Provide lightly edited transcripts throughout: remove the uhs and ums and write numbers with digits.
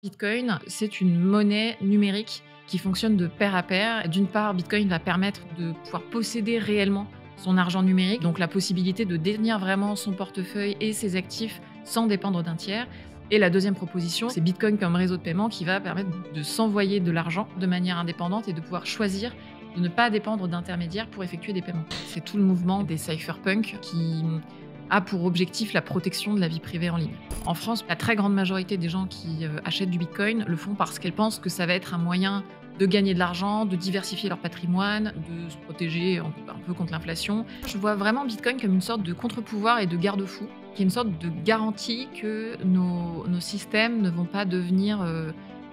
Bitcoin, c'est une monnaie numérique qui fonctionne de pair à pair. D'une part, Bitcoin va permettre de pouvoir posséder réellement son argent numérique, donc la possibilité de détenir vraiment son portefeuille et ses actifs sans dépendre d'un tiers. Et la deuxième proposition, c'est Bitcoin comme réseau de paiement qui va permettre de s'envoyer de l'argent de manière indépendante et de pouvoir choisir de ne pas dépendre d'intermédiaires pour effectuer des paiements. C'est tout le mouvement des cypherpunks qui a pour objectif la protection de la vie privée en ligne. En France, la très grande majorité des gens qui achètent du Bitcoin le font parce qu'elles pensent que ça va être un moyen de gagner de l'argent, de diversifier leur patrimoine, de se protéger un peu contre l'inflation. Je vois vraiment Bitcoin comme une sorte de contre-pouvoir et de garde-fou, qui est une sorte de garantie que nos systèmes ne vont pas devenir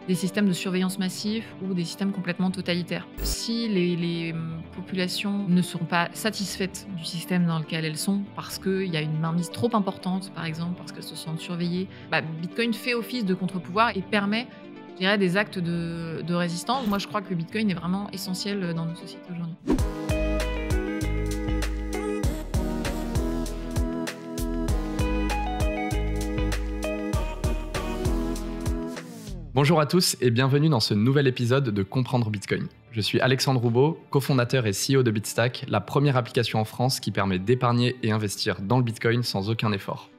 des systèmes de surveillance massifs ou des systèmes complètement totalitaires. Si les populations ne seront pas satisfaites du système dans lequel elles sont, parce qu'il y a une mainmise trop importante, par exemple, parce qu'elles se sentent surveillées, Bitcoin fait office de contre-pouvoir et permet, je dirais, des actes de résistance. Moi, je crois que Bitcoin est vraiment essentiel dans nos sociétés aujourd'hui. Bonjour à tous et bienvenue dans ce nouvel épisode de Comprendre Bitcoin. Je suis Alexandre Roubaud, cofondateur et CEO de Bitstack, la première application en France qui permet d'épargner et investir dans le Bitcoin sans aucun effort.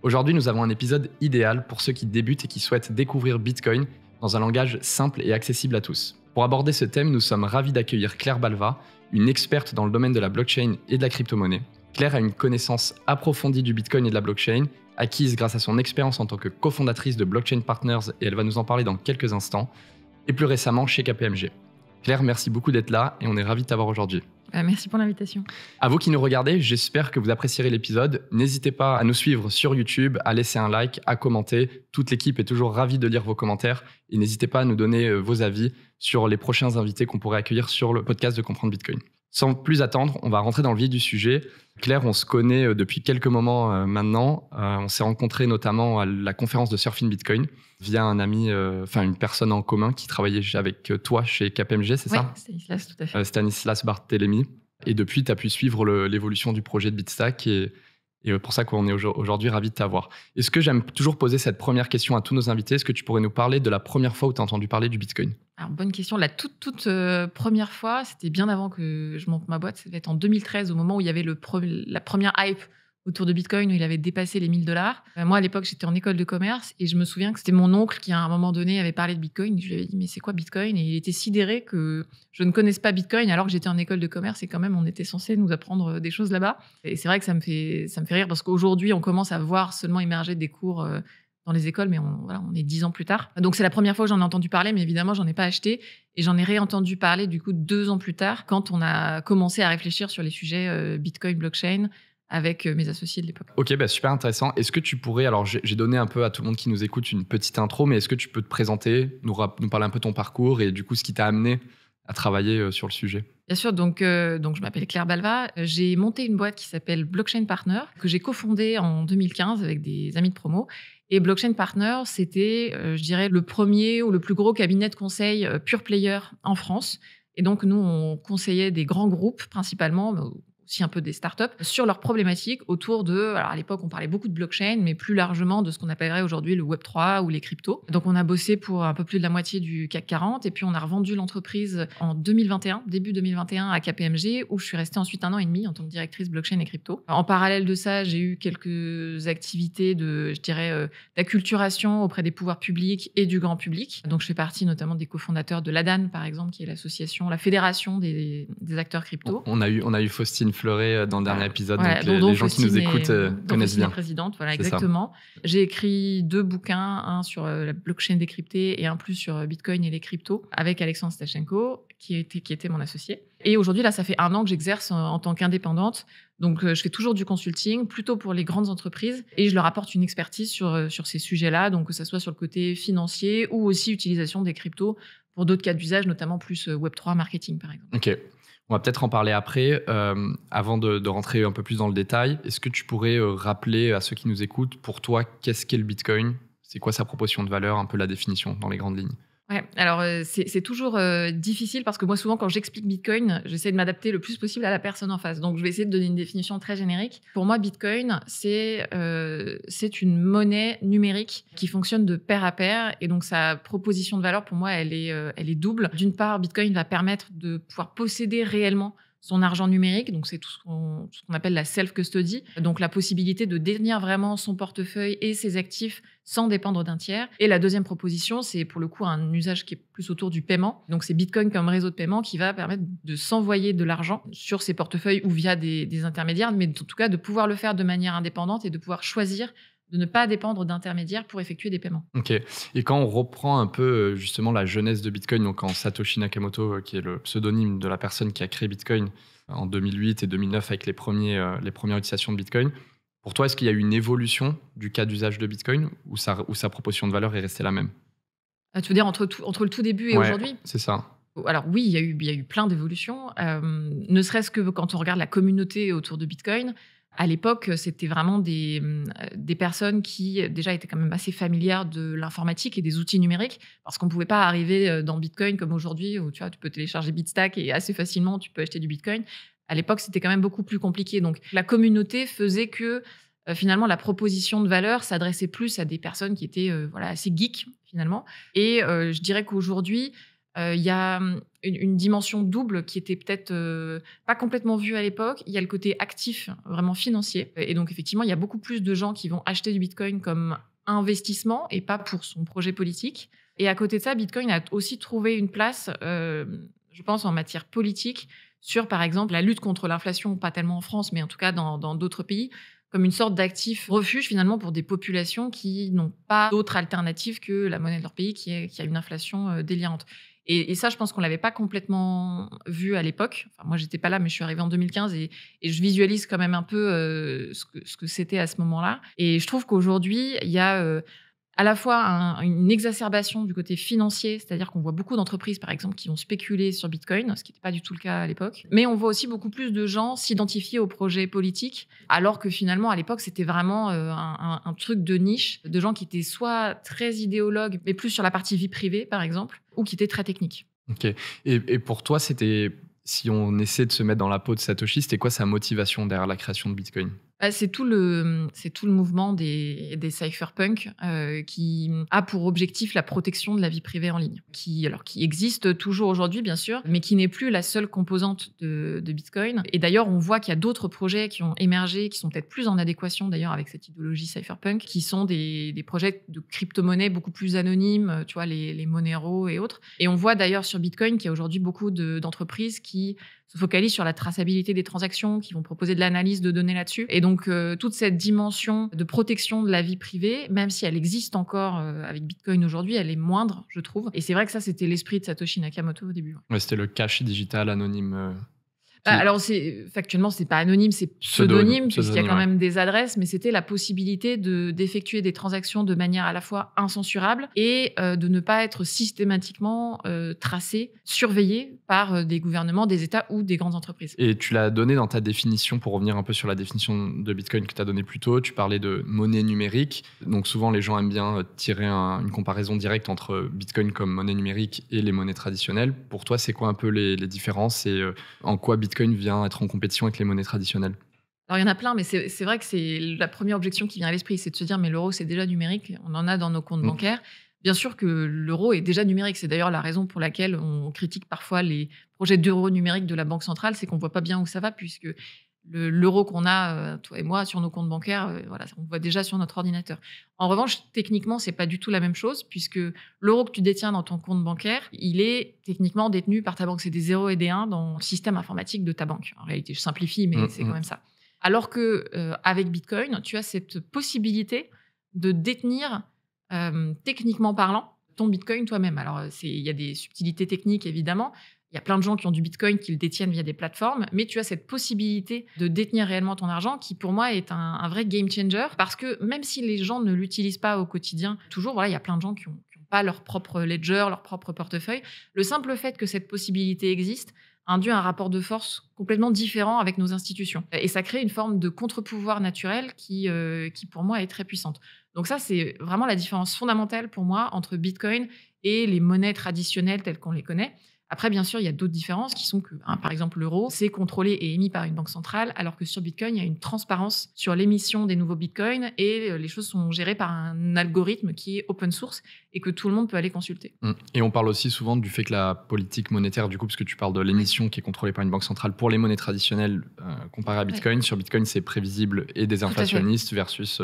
Aujourd'hui, nous avons un épisode idéal pour ceux qui débutent et qui souhaitent découvrir Bitcoin dans un langage simple et accessible à tous. Pour aborder ce thème, nous sommes ravis d'accueillir Claire Balva, une experte dans le domaine de la blockchain et de la crypto-monnaie. Claire a une connaissance approfondie du Bitcoin et de la blockchain, acquise grâce à son expérience en tant que cofondatrice de Blockchain Partners, et elle va nous en parler dans quelques instants, et plus récemment chez KPMG. Claire, merci beaucoup d'être là et on est ravis de t'avoir aujourd'hui. Merci pour l'invitation. À vous qui nous regardez, j'espère que vous apprécierez l'épisode. N'hésitez pas à nous suivre sur YouTube, à laisser un like, à commenter. Toute l'équipe est toujours ravie de lire vos commentaires et n'hésitez pas à nous donner vos avis sur les prochains invités qu'on pourrait accueillir sur le podcast de Comprendre Bitcoin. Sans plus attendre, on va rentrer dans le vif du sujet. Claire, on se connaît depuis quelques moments maintenant. On s'est rencontrés notamment à la conférence de Surfing Bitcoin via un ami, une personne en commun qui travaillait avec toi chez KPMG, c'est ça ? Oui, Stanislas, tout à fait. Stanislas Barthélémy. Et depuis, tu as pu suivre l'évolution du projet de Bitstack et pour ça qu'on est aujourd'hui ravis de t'avoir. Est-ce que j'aime toujours poser cette première question à tous nos invités ? Est-ce que tu pourrais nous parler de la première fois où tu as entendu parler du Bitcoin ? Alors, bonne question. La toute première fois, c'était bien avant que je monte ma boîte. Ça devait être en 2013, au moment où il y avait la première hype autour de Bitcoin, où il avait dépassé les $1000. Moi, à l'époque, j'étais en école de commerce et je me souviens que c'était mon oncle qui, à un moment donné, avait parlé de Bitcoin. Je lui avais dit, mais c'est quoi Bitcoin ? Et il était sidéré que je ne connaisse pas Bitcoin alors que j'étais en école de commerce et quand même, on était censé nous apprendre des choses là-bas. Et c'est vrai que ça me fait rire parce qu'aujourd'hui, on commence à voir seulement émerger des cours dans les écoles, mais on est 10 ans plus tard. Donc, c'est la première fois que j'en ai entendu parler, mais évidemment, j'en ai pas acheté. Et j'en ai réentendu parler, du coup, 2 ans plus tard, quand on a commencé à réfléchir sur les sujets Bitcoin, blockchain, avec mes associés de l'époque. Ok, super intéressant. Est-ce que tu pourrais, alors j'ai donné un peu à tout le monde qui nous écoute une petite intro, mais est-ce que tu peux te présenter, nous parler un peu de ton parcours et du coup, ce qui t'a amené à travailler sur le sujet ? Bien sûr, donc je m'appelle Claire Balva. J'ai monté une boîte qui s'appelle Blockchain Partners, que j'ai cofondée en 2015 avec des amis de promo. Et Blockchain Partners, c'était, je dirais, le premier ou le plus gros cabinet de conseil pure player en France. Et donc, nous, on conseillait des grands groupes, principalement, mais aussi un peu des startups, sur leurs problématiques autour de... Alors, à l'époque, on parlait beaucoup de blockchain, mais plus largement de ce qu'on appellerait aujourd'hui le Web3 ou les cryptos. Donc, on a bossé pour un peu plus de la moitié du CAC 40, et puis on a revendu l'entreprise en 2021, début 2021, à KPMG, où je suis restée ensuite 1 an et demi en tant que directrice blockchain et crypto. En parallèle de ça, j'ai eu quelques activités d'acculturation auprès des pouvoirs publics et du grand public. Donc, je fais partie notamment des cofondateurs de l'ADAN, par exemple, qui est l'association, la fédération des acteurs crypto. On a eu Faustine Fleuret dans le dernier épisode, voilà, donc les gens qui nous écoutent connaissent bien. Présidente, voilà, exactement. J'ai écrit 2 bouquins, un sur la blockchain décryptée et un plus sur Bitcoin et les cryptos, avec Alexandre Stachenko, qui était mon associé. Et aujourd'hui, là, ça fait 1 an que j'exerce en tant qu'indépendante. Donc, je fais toujours du consulting, plutôt pour les grandes entreprises, et je leur apporte une expertise sur ces sujets-là, donc que ça soit sur le côté financier ou aussi utilisation des cryptos pour d'autres cas d'usage, notamment plus Web3 marketing, par exemple. Ok. On va peut-être en parler après. Avant de rentrer un peu plus dans le détail, est-ce que tu pourrais rappeler à ceux qui nous écoutent, pour toi, qu'est-ce qu'est le Bitcoin ? C'est quoi sa proportion de valeur, un peu la définition dans les grandes lignes ? Ouais, alors c'est toujours difficile parce que moi, souvent, quand j'explique Bitcoin, j'essaie de m'adapter le plus possible à la personne en face. Donc, je vais essayer de donner une définition très générique. Pour moi, Bitcoin, c'est une monnaie numérique qui fonctionne de pair à pair. Et donc, sa proposition de valeur, pour moi, elle est double. D'une part, Bitcoin va permettre de pouvoir posséder réellement son argent numérique, donc c'est tout ce qu'on appelle la self-custody, donc la possibilité de détenir vraiment son portefeuille et ses actifs sans dépendre d'un tiers. Et la deuxième proposition, c'est pour le coup un usage qui est plus autour du paiement. Donc c'est Bitcoin comme réseau de paiement qui va permettre de s'envoyer de l'argent sur ses portefeuilles ou via des intermédiaires, mais en tout cas de pouvoir le faire de manière indépendante et de pouvoir choisir de ne pas dépendre d'intermédiaires pour effectuer des paiements. Ok. Et quand on reprend un peu justement la genèse de Bitcoin, donc quand Satoshi Nakamoto, qui est le pseudonyme de la personne qui a créé Bitcoin en 2008 et 2009 avec les premières utilisations de Bitcoin, pour toi, est-ce qu'il y a eu une évolution du cas d'usage de Bitcoin ou sa proposition de valeur est restée la même? Tu veux dire entre le tout début et Ouais, aujourd'hui? c'est ça. Alors oui, il y a eu plein d'évolutions, ne serait-ce que quand on regarde la communauté autour de Bitcoin. À l'époque, c'était vraiment des personnes qui, déjà, étaient quand même assez familières de l'informatique et des outils numériques, parce qu'on ne pouvait pas arriver dans Bitcoin comme aujourd'hui, où tu vois, tu peux télécharger Bitstack et assez facilement, tu peux acheter du Bitcoin. À l'époque, c'était quand même beaucoup plus compliqué. Donc, la communauté faisait que, finalement, la proposition de valeur s'adressait plus à des personnes qui étaient voilà, assez geeks, finalement. Et je dirais qu'aujourd'hui, il y a une dimension double qui était peut-être pas complètement vue à l'époque. Il y a le côté actif, vraiment financier. Et donc, effectivement, il y a beaucoup plus de gens qui vont acheter du Bitcoin comme investissement et pas pour son projet politique. Et à côté de ça, Bitcoin a aussi trouvé une place, je pense, en matière politique, sur, par exemple, la lutte contre l'inflation, pas tellement en France, mais en tout cas dans d'autres pays, comme une sorte d'actif refuge finalement pour des populations qui n'ont pas d'autre alternative que la monnaie de leur pays qui a une inflation délirante. Et ça, je pense qu'on l'avait pas complètement vu à l'époque. Enfin, moi, j'étais pas là, mais je suis arrivée en 2015 et je visualise quand même un peu ce que c'était à ce moment-là. Et je trouve qu'aujourd'hui, il y a à la fois une exacerbation du côté financier, c'est-à-dire qu'on voit beaucoup d'entreprises, par exemple, qui ont spéculé sur Bitcoin, ce qui n'était pas du tout le cas à l'époque. Mais on voit aussi beaucoup plus de gens s'identifier aux projets politiques, alors que finalement, à l'époque, c'était vraiment un truc de niche, de gens qui étaient soit très idéologues, mais plus sur la partie vie privée, par exemple, ou qui étaient très techniques. Ok. Et pour toi, si on essaie de se mettre dans la peau de Satoshi, c'était quoi sa motivation derrière la création de Bitcoin? C'est tout le mouvement des cypherpunks qui a pour objectif la protection de la vie privée en ligne, qui existe toujours aujourd'hui, bien sûr, mais qui n'est plus la seule composante de Bitcoin. Et d'ailleurs, on voit qu'il y a d'autres projets qui ont émergé, qui sont peut-être plus en adéquation d'ailleurs avec cette idéologie cypherpunk, qui sont des projets de crypto-monnaies beaucoup plus anonymes, tu vois, les Monero et autres. Et on voit d'ailleurs sur Bitcoin qu'il y a aujourd'hui beaucoup d'entreprises qui se focalisent sur la traçabilité des transactions, qui vont proposer de l'analyse de données là-dessus. Et donc, toute cette dimension de protection de la vie privée, même si elle existe encore avec Bitcoin aujourd'hui, elle est moindre, je trouve. Et c'est vrai que ça, c'était l'esprit de Satoshi Nakamoto au début. Ouais, c'était le cash digital anonyme. Alors, factuellement, c'est pas anonyme, c'est pseudonyme, puisqu'il y a quand même des adresses, mais c'était la possibilité d'effectuer des transactions de manière à la fois incensurable et de ne pas être systématiquement tracé, surveillé par des gouvernements, des États ou des grandes entreprises. Et tu l'as donné dans ta définition, pour revenir un peu sur la définition de Bitcoin que tu as donnée plus tôt, tu parlais de monnaie numérique. Donc souvent, les gens aiment bien tirer une comparaison directe entre Bitcoin comme monnaie numérique et les monnaies traditionnelles. Pour toi, c'est quoi un peu les différences et en quoi Bitcoin vient être en compétition avec les monnaies traditionnelles? Alors, il y en a plein, mais c'est vrai que c'est la première objection qui vient à l'esprit, c'est de se dire, mais l'euro, c'est déjà numérique, on en a dans nos comptes bancaires. Bien sûr que l'euro est déjà numérique, c'est d'ailleurs la raison pour laquelle on critique parfois les projets d'euro numérique de la Banque centrale, c'est qu'on ne voit pas bien où ça va, puisque l'euro qu'on a, toi et moi, sur nos comptes bancaires, voilà, on le voit déjà sur notre ordinateur. En revanche, techniquement, c'est pas du tout la même chose, puisque l'euro que tu détiens dans ton compte bancaire, il est techniquement détenu par ta banque. C'est des 0 et des 1 dans le système informatique de ta banque. En réalité, je simplifie, mais c'est quand même ça. Alors que avec Bitcoin, tu as cette possibilité de détenir, techniquement parlant, ton Bitcoin toi-même. Alors, il y a des subtilités techniques, évidemment. Il y a plein de gens qui ont du Bitcoin, qui le détiennent via des plateformes, mais tu as cette possibilité de détenir réellement ton argent qui, pour moi, est un vrai game changer, parce que même si les gens ne l'utilisent pas au quotidien, toujours, voilà, il y a plein de gens qui n'ont pas leur propre ledger, leur propre portefeuille. Le simple fait que cette possibilité existe induit un rapport de force complètement différent avec nos institutions. Et ça crée une forme de contre-pouvoir naturel qui, pour moi, est très puissante. Donc ça, c'est vraiment la différence fondamentale pour moi entre Bitcoin et les monnaies traditionnelles telles qu'on les connaît. Après, bien sûr, il y a d'autres différences qui sont que, par exemple, l'euro, c'est contrôlé et émis par une banque centrale, alors que sur Bitcoin, il y a une transparence sur l'émission des nouveaux Bitcoins et les choses sont gérées par un algorithme qui est open source et que tout le monde peut aller consulter. Et on parle aussi souvent du fait que la politique monétaire, du coup, parce que tu parles de l'émission qui est contrôlée par une banque centrale pour les monnaies traditionnelles comparée à Bitcoin, sur Bitcoin, c'est prévisible et désinflationniste versus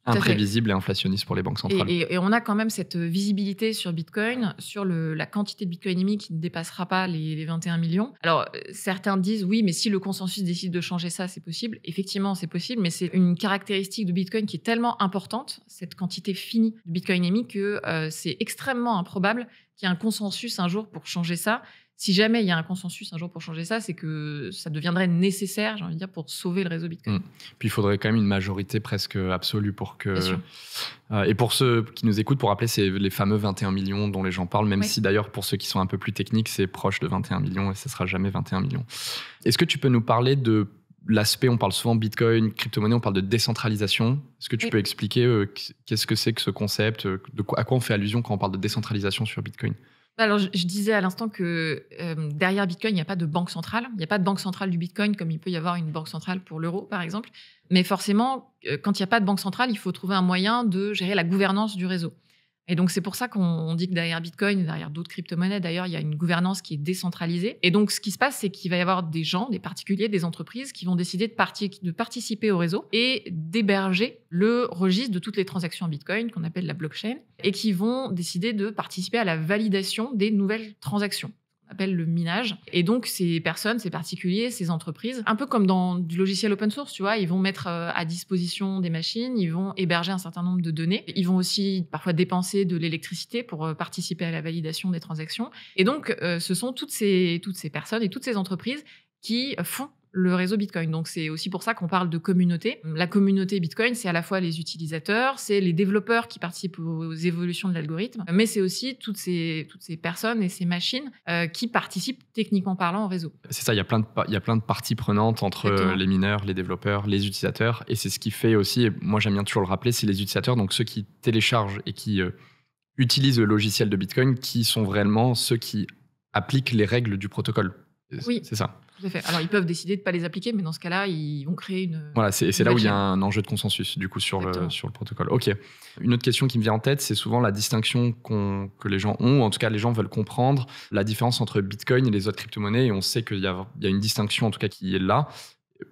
imprévisible et inflationniste pour les banques centrales. Et on a quand même cette visibilité sur Bitcoin, sur la quantité de Bitcoin émis qui ne dépassera pas les 21 millions. Alors, certains disent, oui, mais si le consensus décide de changer ça, c'est possible. Effectivement, c'est possible, mais c'est une caractéristique de Bitcoin qui est tellement importante, cette quantité finie de Bitcoin émis, que c'est extrêmement improbable qu'il y ait un consensus un jour pour changer ça. Si jamais il y a un consensus un jour pour changer ça, c'est que ça deviendrait nécessaire, j'ai envie de dire, pour sauver le réseau Bitcoin. Puis il faudrait quand même une majorité presque absolue pour que... Bien sûr. Et pour ceux qui nous écoutent, pour rappeler, c'est les fameux 21 millions dont les gens parlent, même si d'ailleurs, pour ceux qui sont un peu plus techniques, c'est proche de 21 millions et ce ne sera jamais 21 millions. Est-ce que tu peux nous parler de l'aspect, on parle souvent Bitcoin, crypto-monnaie, on parle de décentralisation. Est-ce que tu peux expliquer qu'est-ce que c'est que ce concept, à quoi on fait allusion quand on parle de décentralisation sur Bitcoin ? Alors, je disais à l'instant que derrière Bitcoin, il n'y a pas de banque centrale. Il n'y a pas de banque centrale du Bitcoin comme il peut y avoir une banque centrale pour l'euro, par exemple. Mais forcément, quand il n'y a pas de banque centrale, il faut trouver un moyen de gérer la gouvernance du réseau. Et donc, c'est pour ça qu'on dit que derrière Bitcoin et derrière d'autres crypto-monnaies, d'ailleurs, il y a une gouvernance qui est décentralisée. Et donc, ce qui se passe, c'est qu'il va y avoir des gens, des particuliers, des entreprises qui vont décider de participer au réseau et d'héberger le registre de toutes les transactions en Bitcoin, qu'on appelle la blockchain, et qui vont décider de participer à la validation des nouvelles transactions. Appelle le minage. Et donc, ces personnes, ces particuliers, ces entreprises, un peu comme dans du logiciel open source, tu vois, ils vont mettre à disposition des machines, ils vont héberger un certain nombre de données. Ils vont aussi parfois dépenser de l'électricité pour participer à la validation des transactions. Et donc, ce sont toutes ces personnes et toutes ces entreprises qui font le réseau Bitcoin. Donc, c'est aussi pour ça qu'on parle de communauté. La communauté Bitcoin, c'est à la fois les utilisateurs, c'est les développeurs qui participent aux évolutions de l'algorithme, mais c'est aussi toutes ces personnes et ces machines qui participent techniquement parlant au réseau. C'est ça, il y a plein de parties prenantes entre les mineurs, les développeurs, les utilisateurs, et c'est ce qui fait aussi, et moi j'aime bien toujours le rappeler, c'est les utilisateurs, donc ceux qui téléchargent et qui utilisent le logiciel de Bitcoin, qui sont réellement ceux qui appliquent les règles du protocole. Oui. C'est ça. Tout à fait. Alors, ils peuvent décider de ne pas les appliquer, mais dans ce cas-là, ils vont créer une... Voilà, c'est là où il y a un enjeu de consensus, du coup, sur le protocole. OK. Une autre question qui me vient en tête, c'est souvent la distinction que les gens ont, ou en tout cas, les gens veulent comprendre la différence entre Bitcoin et les autres crypto-monnaies, et on sait qu'il y a une distinction, en tout cas, qui est là.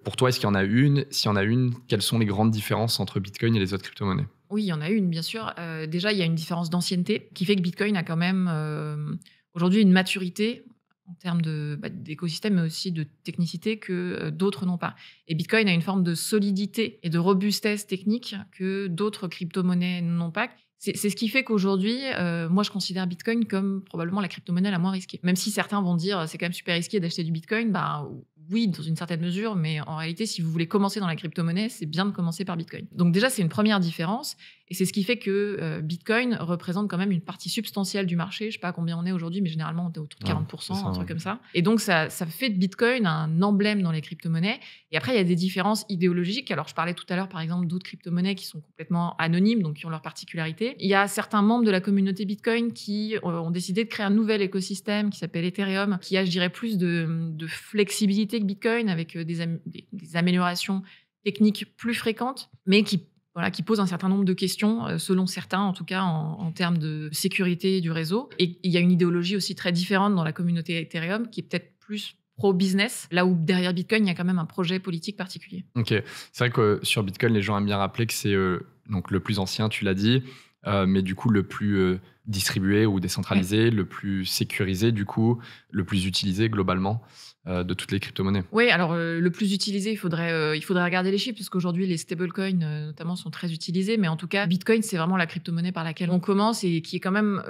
Pour toi, est-ce qu'il y en a une ? S'il y en a une, quelles sont les grandes différences entre Bitcoin et les autres crypto-monnaies ? Oui, il y en a une, bien sûr. Déjà, il y a une différence d'ancienneté qui fait que Bitcoin a quand même aujourd'hui une maturité en termes d'écosystème, mais aussi de technicité que d'autres n'ont pas. Et Bitcoin a une forme de solidité et de robustesse technique que d'autres crypto-monnaies n'ont pas. C'est ce qui fait qu'aujourd'hui, moi, je considère Bitcoin comme probablement la crypto-monnaie la moins risquée. Même si certains vont dire c'est quand même super risqué d'acheter du Bitcoin, oui, dans une certaine mesure, mais en réalité, si vous voulez commencer dans la crypto-monnaie, c'est bien de commencer par Bitcoin. Donc déjà, c'est une première différence, et c'est ce qui fait que Bitcoin représente quand même une partie substantielle du marché. Je ne sais pas combien on est aujourd'hui, mais généralement, on est autour de 40%, un truc comme ça. Et donc, ça fait de Bitcoin un emblème dans les crypto-monnaies. Et après, il y a des différences idéologiques. Alors, je parlais tout à l'heure, par exemple, d'autres crypto-monnaies qui sont complètement anonymes, donc qui ont leurs particularités. Il y a certains membres de la communauté Bitcoin qui ont décidé de créer un nouvel écosystème qui s'appelle Ethereum, qui a, je dirais, plus de flexibilité que Bitcoin, avec des améliorations techniques plus fréquentes, mais qui pose un certain nombre de questions, selon certains, en tout cas en termes de sécurité du réseau. Et il y a une idéologie aussi très différente dans la communauté Ethereum, qui est peut-être plus pro-business, là où derrière Bitcoin, il y a quand même un projet politique particulier. Ok, c'est vrai que sur Bitcoin, les gens aiment bien rappeler que c'est donc le plus ancien, tu l'as dit, mais du coup le plus distribué ou décentralisé, le plus sécurisé, du coup, le plus utilisé globalement de toutes les crypto-monnaies. Oui, alors le plus utilisé, il faudrait regarder les chiffres, parce qu'aujourd'hui, les stablecoins notamment sont très utilisés, mais en tout cas, Bitcoin, c'est vraiment la crypto-monnaie par laquelle on commence et qui est quand même,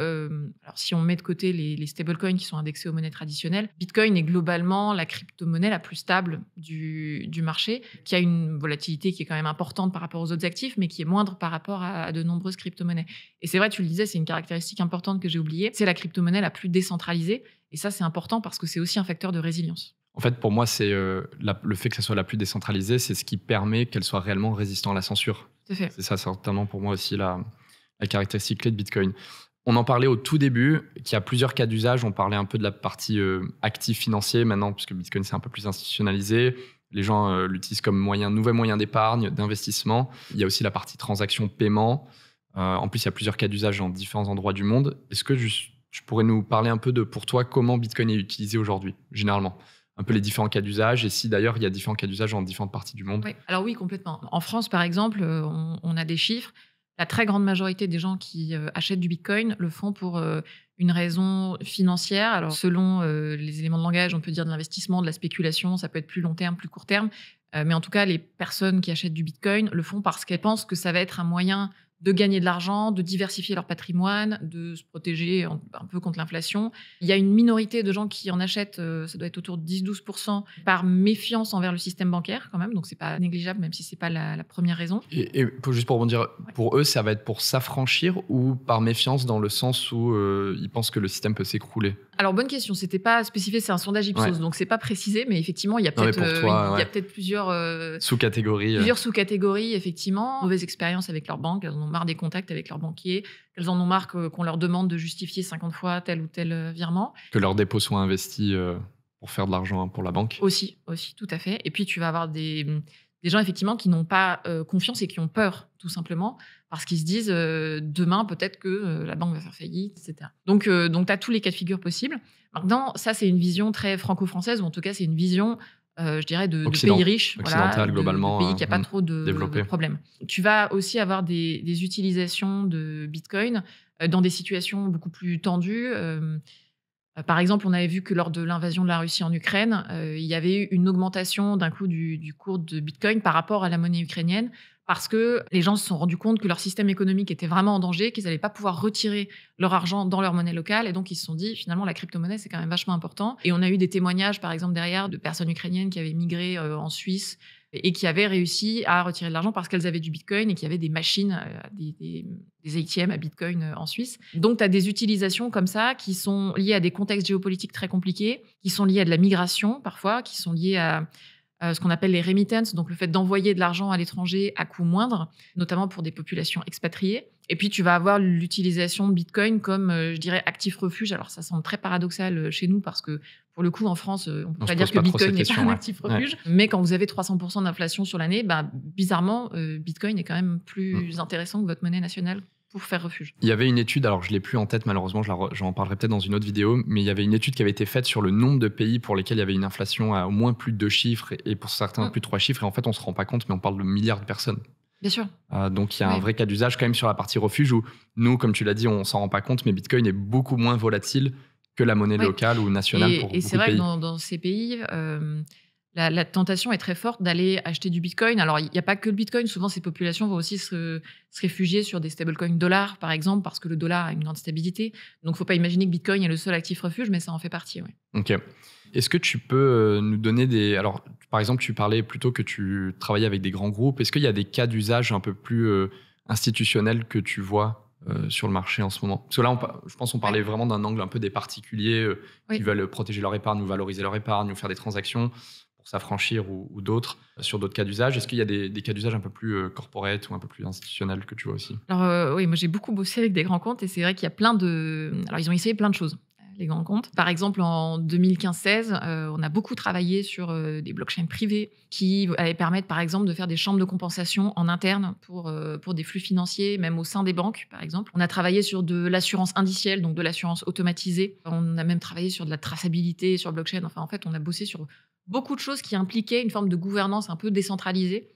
alors si on met de côté les stablecoins qui sont indexés aux monnaies traditionnelles, Bitcoin est globalement la crypto-monnaie la plus stable du marché, qui a une volatilité qui est quand même importante par rapport aux autres actifs, mais qui est moindre par rapport à de nombreuses crypto-monnaies. Et c'est vrai, tu le disais, c'est une caractéristique importante que j'ai oubliée, c'est la crypto-monnaie la plus décentralisée. Et ça, c'est important parce que c'est aussi un facteur de résilience. En fait, pour moi, c'est le fait que ça soit la plus décentralisée, c'est ce qui permet qu'elle soit réellement résistante à la censure. Tout à fait. C'est ça, certainement pour moi aussi la caractéristique clé de Bitcoin. On en parlait au tout début, qu'il y a plusieurs cas d'usage. On parlait un peu de la partie actif financier maintenant, puisque Bitcoin, c'est un peu plus institutionnalisé. Les gens l'utilisent comme nouvel moyen d'épargne, d'investissement. Il y a aussi la partie transaction paiement. En plus, il y a plusieurs cas d'usage dans différents endroits du monde. Est-ce que tu pourrais nous parler un peu de, pour toi, comment Bitcoin est utilisé aujourd'hui, généralement? Un peu les différents cas d'usage, et si d'ailleurs il y a différents cas d'usage dans différentes parties du monde. Oui, alors oui, complètement. En France, par exemple, on a des chiffres. La très grande majorité des gens qui achètent du Bitcoin le font pour une raison financière. Alors, selon les éléments de langage, on peut dire de l'investissement, de la spéculation, ça peut être plus long terme, plus court terme. Mais en tout cas, les personnes qui achètent du Bitcoin le font parce qu'elles pensent que ça va être un moyen de gagner de l'argent, de diversifier leur patrimoine, de se protéger un peu contre l'inflation. Il y a une minorité de gens qui en achètent, ça doit être autour de 10-12%, par méfiance envers le système bancaire quand même, donc c'est pas négligeable, même si c'est pas la première raison. Et juste pour rebondir, pour eux, ça va être pour s'affranchir ou par méfiance dans le sens où ils pensent que le système peut s'écrouler? Alors, bonne question, c'était pas spécifié, c'est un sondage Ipsos, donc c'est pas précisé, mais effectivement, il y a peut-être plusieurs sous-catégories. Plusieurs sous-catégories, effectivement. Mauvaise expérience avec leur banque, elles en ont marre des contacts avec leur banquier, elles en ont marre qu'on leur demande de justifier 50 fois tel ou tel virement. Que leurs dépôts soient investis pour faire de l'argent pour la banque. Aussi, tout à fait. Et puis, tu vas avoir des gens, effectivement, qui n'ont pas confiance et qui ont peur, tout simplement, parce qu'ils se disent demain, peut-être que la banque va faire faillite, etc. Donc tu as tous les cas de figure possibles. Maintenant, ça, c'est une vision très franco-française, ou en tout cas, c'est une vision, je dirais, de pays riches. Occidental, globalement. De pays qui n'ont pas trop de problèmes. Tu vas aussi avoir des utilisations de Bitcoin dans des situations beaucoup plus tendues. Par exemple, on avait vu que lors de l'invasion de la Russie en Ukraine, il y avait eu une augmentation d'un coup du cours de Bitcoin par rapport à la monnaie ukrainienne, parce que les gens se sont rendus compte que leur système économique était vraiment en danger, qu'ils n'allaient pas pouvoir retirer leur argent dans leur monnaie locale, et donc ils se sont dit, finalement, la crypto-monnaie, c'est quand même vachement important. Et on a eu des témoignages, par exemple, derrière, de personnes ukrainiennes qui avaient migré en Suisse et qui avaient réussi à retirer de l'argent parce qu'elles avaient du Bitcoin et qu'il y avait des machines, des ATM à Bitcoin en Suisse. Donc, tu as des utilisations comme ça qui sont liées à des contextes géopolitiques très compliqués, qui sont liées à de la migration parfois, qui sont liées à ce qu'on appelle les remittances, donc le fait d'envoyer de l'argent à l'étranger à coût moindre, notamment pour des populations expatriées. Et puis, tu vas avoir l'utilisation de Bitcoin comme, je dirais, actif refuge. Alors, ça semble très paradoxal chez nous parce que, pour le coup, en France, on ne peut pas dire que Bitcoin n'est pas un actif refuge. Mais quand vous avez 300% d'inflation sur l'année, bizarrement, Bitcoin est quand même plus intéressant que votre monnaie nationale pour faire refuge. Il y avait une étude, alors je ne l'ai plus en tête malheureusement, j'en parlerai peut-être dans une autre vidéo, mais il y avait une étude qui avait été faite sur le nombre de pays pour lesquels il y avait une inflation à au moins plus de 2 chiffres et pour certains plus de 3 chiffres. Et en fait, on ne se rend pas compte, mais on parle de milliards de personnes. Bien sûr. Donc il y a un vrai cas d'usage quand même sur la partie refuge où nous, comme tu l'as dit, on ne s'en rend pas compte, mais Bitcoin est beaucoup moins volatile que la monnaie locale ou nationale pour beaucoup de pays. Et c'est vrai que dans ces pays... La tentation est très forte d'aller acheter du Bitcoin. Alors, il n'y a pas que le Bitcoin. Souvent, ces populations vont aussi se réfugier sur des stablecoins dollars, par exemple, parce que le dollar a une grande stabilité. Donc, il ne faut pas imaginer que Bitcoin est le seul actif refuge, mais ça en fait partie. Ouais. Ok. Est-ce que tu peux nous donner des... Alors, par exemple, tu parlais plutôt que tu travaillais avec des grands groupes. Est-ce qu'il y a des cas d'usage un peu plus institutionnels que tu vois sur le marché en ce moment? Parce que là, je pense qu'on parlait vraiment d'un angle un peu des particuliers qui veulent protéger leur épargne ou valoriser leur épargne ou faire des transactions pour s'affranchir ou d'autres, sur d'autres cas d'usage. Est-ce qu'il y a des cas d'usage un peu plus corporate ou un peu plus institutionnels que tu vois aussi? Alors oui, moi j'ai beaucoup bossé avec des grands comptes et c'est vrai qu'il y a plein de... Alors ils ont essayé plein de choses, les grands comptes. Par exemple, en 2015-16, on a beaucoup travaillé sur des blockchains privées qui allaient permettre, par exemple, de faire des chambres de compensation en interne pour des flux financiers, même au sein des banques, par exemple. On a travaillé sur de l'assurance indicielle, donc de l'assurance automatisée. On a même travaillé sur de la traçabilité sur blockchain. Enfin, en fait, on a bossé sur beaucoup de choses qui impliquaient une forme de gouvernance un peu décentralisée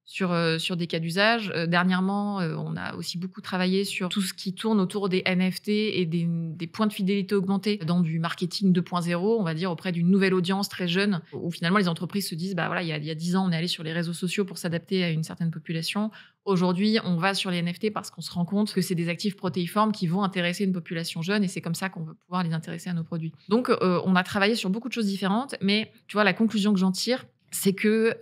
sur des cas d'usage. Dernièrement, on a aussi beaucoup travaillé sur tout ce qui tourne autour des NFT et des points de fidélité augmentés dans du marketing 2.0, on va dire, auprès d'une nouvelle audience très jeune, où finalement les entreprises se disent, il y a 10 ans, on est allé sur les réseaux sociaux pour s'adapter à une certaine population. Aujourd'hui, on va sur les NFT parce qu'on se rend compte que c'est des actifs protéiformes qui vont intéresser une population jeune et c'est comme ça qu'on va pouvoir les intéresser à nos produits. Donc, on a travaillé sur beaucoup de choses différentes, mais tu vois, la conclusion que j'en tire, c'est que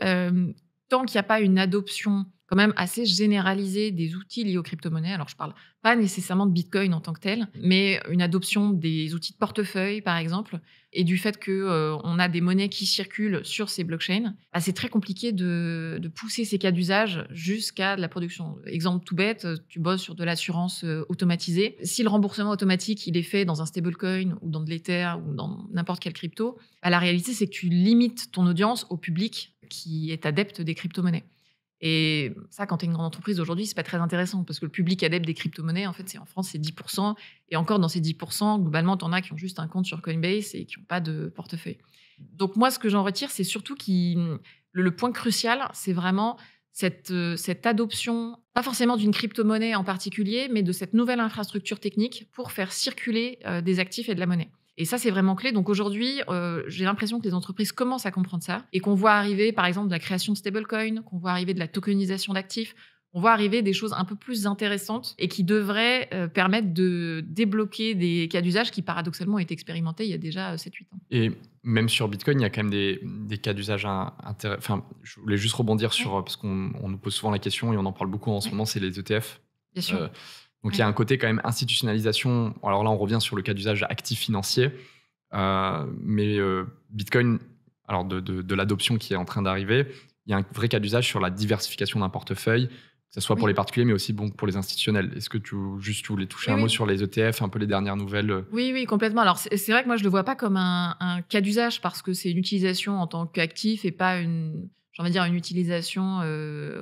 tant qu'il n'y a pas une adoption quand même assez généralisée des outils liés aux crypto-monnaies. Alors, je parle pas nécessairement de Bitcoin en tant que tel, mais une adoption des outils de portefeuille, par exemple, et du fait qu'on a des monnaies qui circulent sur ces blockchains, c'est très compliqué de pousser ces cas d'usage jusqu'à de la production. Exemple tout bête, tu bosses sur de l'assurance automatisée. Si le remboursement automatique, il est fait dans un stablecoin ou dans de l'Ether ou dans n'importe quelle crypto, la réalité, c'est que tu limites ton audience au public qui est adepte des crypto-monnaies. Et ça, quand tu es une grande entreprise aujourd'hui, c'est pas très intéressant parce que le public adepte des crypto-monnaies, en fait, en France, c'est 10%. Et encore, dans ces 10%, globalement, tu en as qui ont juste un compte sur Coinbase et qui n'ont pas de portefeuille. Donc, moi, ce que j'en retire, c'est surtout le point crucial, c'est vraiment cette adoption, pas forcément d'une crypto-monnaie en particulier, mais de cette nouvelle infrastructure technique pour faire circuler des actifs et de la monnaie. Et ça, c'est vraiment clé. Donc aujourd'hui, j'ai l'impression que les entreprises commencent à comprendre ça et qu'on voit arriver, par exemple, de la création de stablecoins, qu'on voit arriver de la tokenisation d'actifs, on voit arriver des choses un peu plus intéressantes et qui devraient permettre de débloquer des cas d'usage qui, paradoxalement, ont été expérimentés il y a déjà 7-8 ans. Et même sur Bitcoin, il y a quand même des cas d'usage intéressants. Enfin, je voulais juste rebondir sur, parce qu'on nous pose souvent la question et on en parle beaucoup en ce moment, c'est les ETF. Bien sûr. Donc, il y a un côté quand même institutionnalisation. Alors là, on revient sur le cas d'usage actif financier. Mais Bitcoin, alors de l'adoption qui est en train d'arriver, il y a un vrai cas d'usage sur la diversification d'un portefeuille, que ce soit pour les particuliers, mais aussi pour les institutionnels. Est-ce que tu voulais toucher un mot sur les ETF, un peu les dernières nouvelles? Oui, complètement. Alors, c'est vrai que moi, je ne le vois pas comme un cas d'usage parce que c'est une utilisation en tant qu'actif et pas une utilisation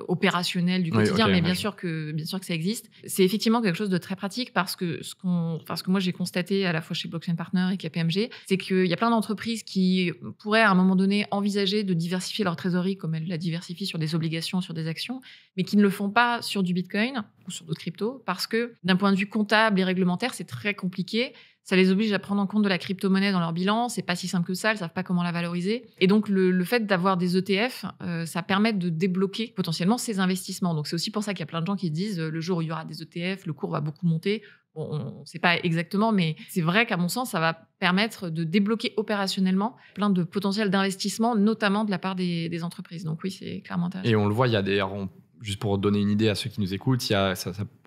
opérationnelle du quotidien, mais bien sûr que ça existe. C'est effectivement quelque chose de très pratique parce que ce que moi j'ai constaté à la fois chez Blockchain Partner et KPMG, c'est qu'il y a plein d'entreprises qui pourraient à un moment donné envisager de diversifier leur trésorerie comme elles la diversifient sur des obligations, sur des actions, mais qui ne le font pas sur du Bitcoin ou sur d'autres cryptos parce que d'un point de vue comptable et réglementaire, c'est très compliqué. Ça les oblige à prendre en compte de la crypto-monnaie dans leur bilan. C'est pas si simple que ça. Elles savent pas comment la valoriser. Et donc, le fait d'avoir des ETF, ça permet de débloquer potentiellement ces investissements. Donc, c'est aussi pour ça qu'il y a plein de gens qui se disent le jour où il y aura des ETF, le cours va beaucoup monter. Bon, on ne sait pas exactement, mais c'est vrai qu'à mon sens, ça va permettre de débloquer opérationnellement plein de potentiels d'investissement, notamment de la part des entreprises. Donc oui, c'est clairement intéressant. Et on le voit, il y a d'ailleurs, juste pour donner une idée à ceux qui nous écoutent,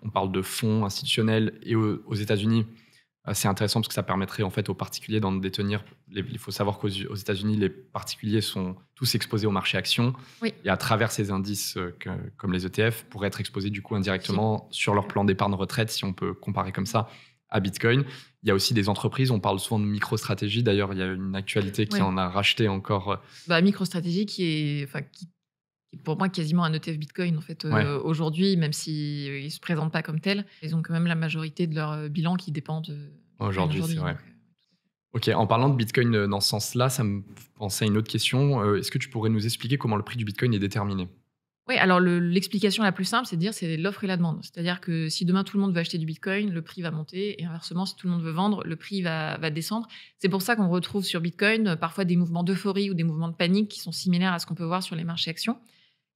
on parle de fonds institutionnels et aux États-Unis. C'est intéressant parce que ça permettrait en fait aux particuliers d'en détenir. Il faut savoir qu'aux États-Unis, les particuliers sont tous exposés au marché actions. Oui. Et à travers ces indices comme les ETF, pourraient être exposés du coup indirectement sur leur plan d'épargne retraite, si on peut comparer comme ça, à Bitcoin. Il y a aussi des entreprises, on parle souvent de MicroStrategy. D'ailleurs, il y a une actualité qui en a racheté encore. MicroStrategy qui est pour moi quasiment un ETF Bitcoin en fait aujourd'hui, même s'ils ne se présentent pas comme tels. Ils ont quand même la majorité de leur bilan qui dépend de aujourd'hui, c'est vrai. Ok, en parlant de Bitcoin dans ce sens-là, ça me pensait à une autre question. Est-ce que tu pourrais nous expliquer comment le prix du Bitcoin est déterminé? Oui, alors l'explication la plus simple, c'est de dire c'est l'offre et la demande. C'est-à-dire que si demain tout le monde veut acheter du Bitcoin, le prix va monter et inversement, si tout le monde veut vendre, le prix va descendre. C'est pour ça qu'on retrouve sur Bitcoin parfois des mouvements d'euphorie ou des mouvements de panique qui sont similaires à ce qu'on peut voir sur les marchés actions.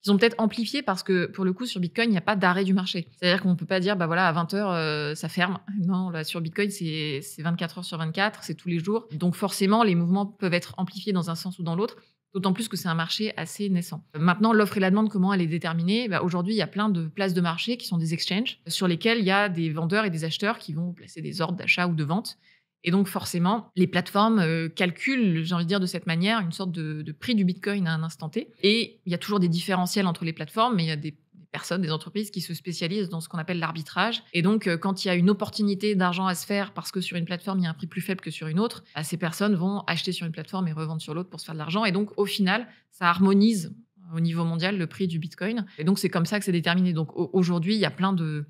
Ils sont peut-être amplifiés parce que, pour le coup, sur Bitcoin, il n'y a pas d'arrêt du marché. C'est-à-dire qu'on ne peut pas dire, à 20h, ça ferme. Non, là, sur Bitcoin, c'est 24 heures sur 24, c'est tous les jours. Donc, forcément, les mouvements peuvent être amplifiés dans un sens ou dans l'autre, d'autant plus que c'est un marché assez naissant. Maintenant, l'offre et la demande, comment elle est déterminée? Aujourd'hui, il y a plein de places de marché qui sont des exchanges, sur lesquels il y a des vendeurs et des acheteurs qui vont placer des ordres d'achat ou de vente. Et donc, forcément, les plateformes calculent, j'ai envie de dire de cette manière, une sorte de prix du Bitcoin à un instant T. Et il y a toujours des différentiels entre les plateformes, mais il y a des personnes, des entreprises qui se spécialisent dans ce qu'on appelle l'arbitrage. Et donc, quand il y a une opportunité d'argent à se faire parce que sur une plateforme, il y a un prix plus faible que sur une autre, ces personnes vont acheter sur une plateforme et revendre sur l'autre pour se faire de l'argent. Et donc, au final, ça harmonise au niveau mondial le prix du Bitcoin. Et donc, c'est comme ça que c'est déterminé. Donc, aujourd'hui, il y a plein de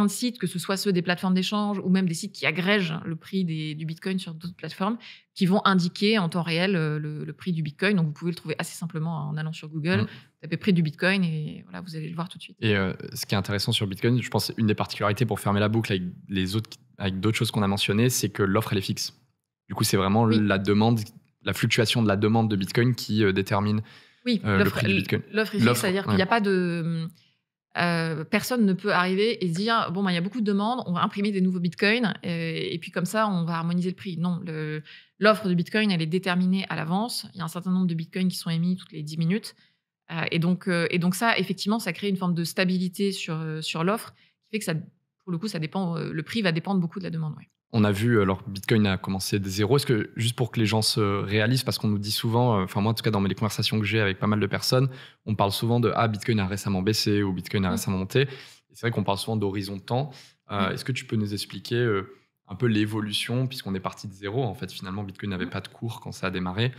sites, que ce soit ceux des plateformes d'échange ou même des sites qui agrègent le prix du Bitcoin sur d'autres plateformes, qui vont indiquer en temps réel le prix du Bitcoin. Donc, vous pouvez le trouver assez simplement en allant sur Google, tapez prix du Bitcoin et voilà, vous allez le voir tout de suite. Et ce qui est intéressant sur Bitcoin, je pense une des particularités pour fermer la boucle avec d'autres choses qu'on a mentionnées, c'est que l'offre, elle est fixe. Du coup, c'est vraiment la demande, la fluctuation de la demande de Bitcoin qui détermine le prix du Bitcoin. L'offre est fixe, c'est-à-dire qu'il n'y a pas de... personne ne peut arriver et se dire il y a beaucoup de demandes, on va imprimer des nouveaux bitcoins et puis comme ça on va harmoniser le prix. Non, l'offre de bitcoin elle est déterminée à l'avance. Il y a un certain nombre de bitcoins qui sont émis toutes les 10 minutes Et donc ça, effectivement, ça crée une forme de stabilité sur l'offre qui fait que ça, pour le coup, ça dépend, le prix va dépendre beaucoup de la demande, ouais. On a vu, alors Bitcoin a commencé de zéro. Est-ce que, juste pour que les gens se réalisent, parce qu'on nous dit souvent, enfin moi en tout cas dans les conversations que j'ai avec pas mal de personnes, on parle souvent de « Bitcoin a récemment baissé » ou « Bitcoin a récemment monté ». Et c'est vrai qu'on parle souvent d'horizon de temps. Est-ce que tu peux nous expliquer un peu l'évolution, puisqu'on est parti de zéro, en fait finalement Bitcoin n'avait pas de cours quand ça a démarré,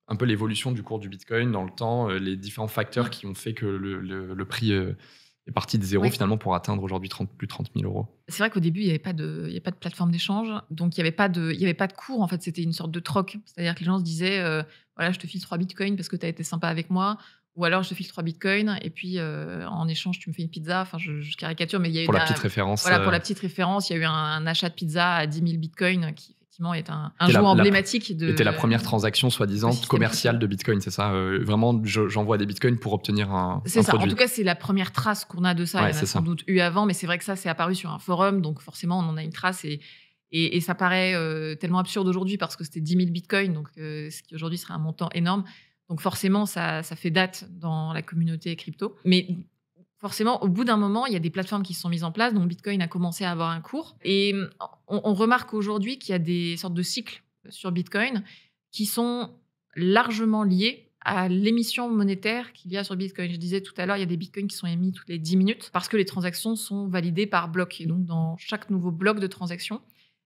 un peu l'évolution du cours du Bitcoin dans le temps, les différents facteurs qui ont fait que le prix est parti de zéro finalement pour atteindre aujourd'hui plus de 30 000 euros. C'est vrai qu'au début, il n'y avait pas de plateforme d'échange, donc il n'y avait pas de cours. En fait, c'était une sorte de troc. C'est-à-dire que les gens se disaient, voilà, je te file 3 bitcoins parce que tu as été sympa avec moi, ou alors je te file 3 bitcoins et puis en échange, tu me fais une pizza. Enfin, je caricature, mais il y a eu Pour la petite référence. Voilà, pour la petite référence, il y a eu un achat de pizza à 10 000 bitcoins qui effectivement est un jour emblématique. C'était la première transaction soi-disant commerciale de Bitcoin, c'est ça? Vraiment, j'envoie des Bitcoins pour obtenir un C'est ça. produit. En tout cas, c'est la première trace qu'on a de ça. Il y en a sans doute eu avant, mais c'est vrai que ça, c'est apparu sur un forum, donc forcément, on en a une trace et ça paraît tellement absurde aujourd'hui parce que c'était 10 000 bitcoins, donc ce qui aujourd'hui serait un montant énorme. Donc forcément, ça fait date dans la communauté crypto. Mais forcément, au bout d'un moment, il y a des plateformes qui se sont mises en place, donc Bitcoin a commencé à avoir un cours. Et on remarque aujourd'hui qu'il y a des sortes de cycles sur Bitcoin qui sont largement liés à l'émission monétaire qu'il y a sur Bitcoin. Je disais tout à l'heure, il y a des Bitcoins qui sont émis toutes les 10 minutes parce que les transactions sont validées par bloc. Et donc, dans chaque nouveau bloc de transaction,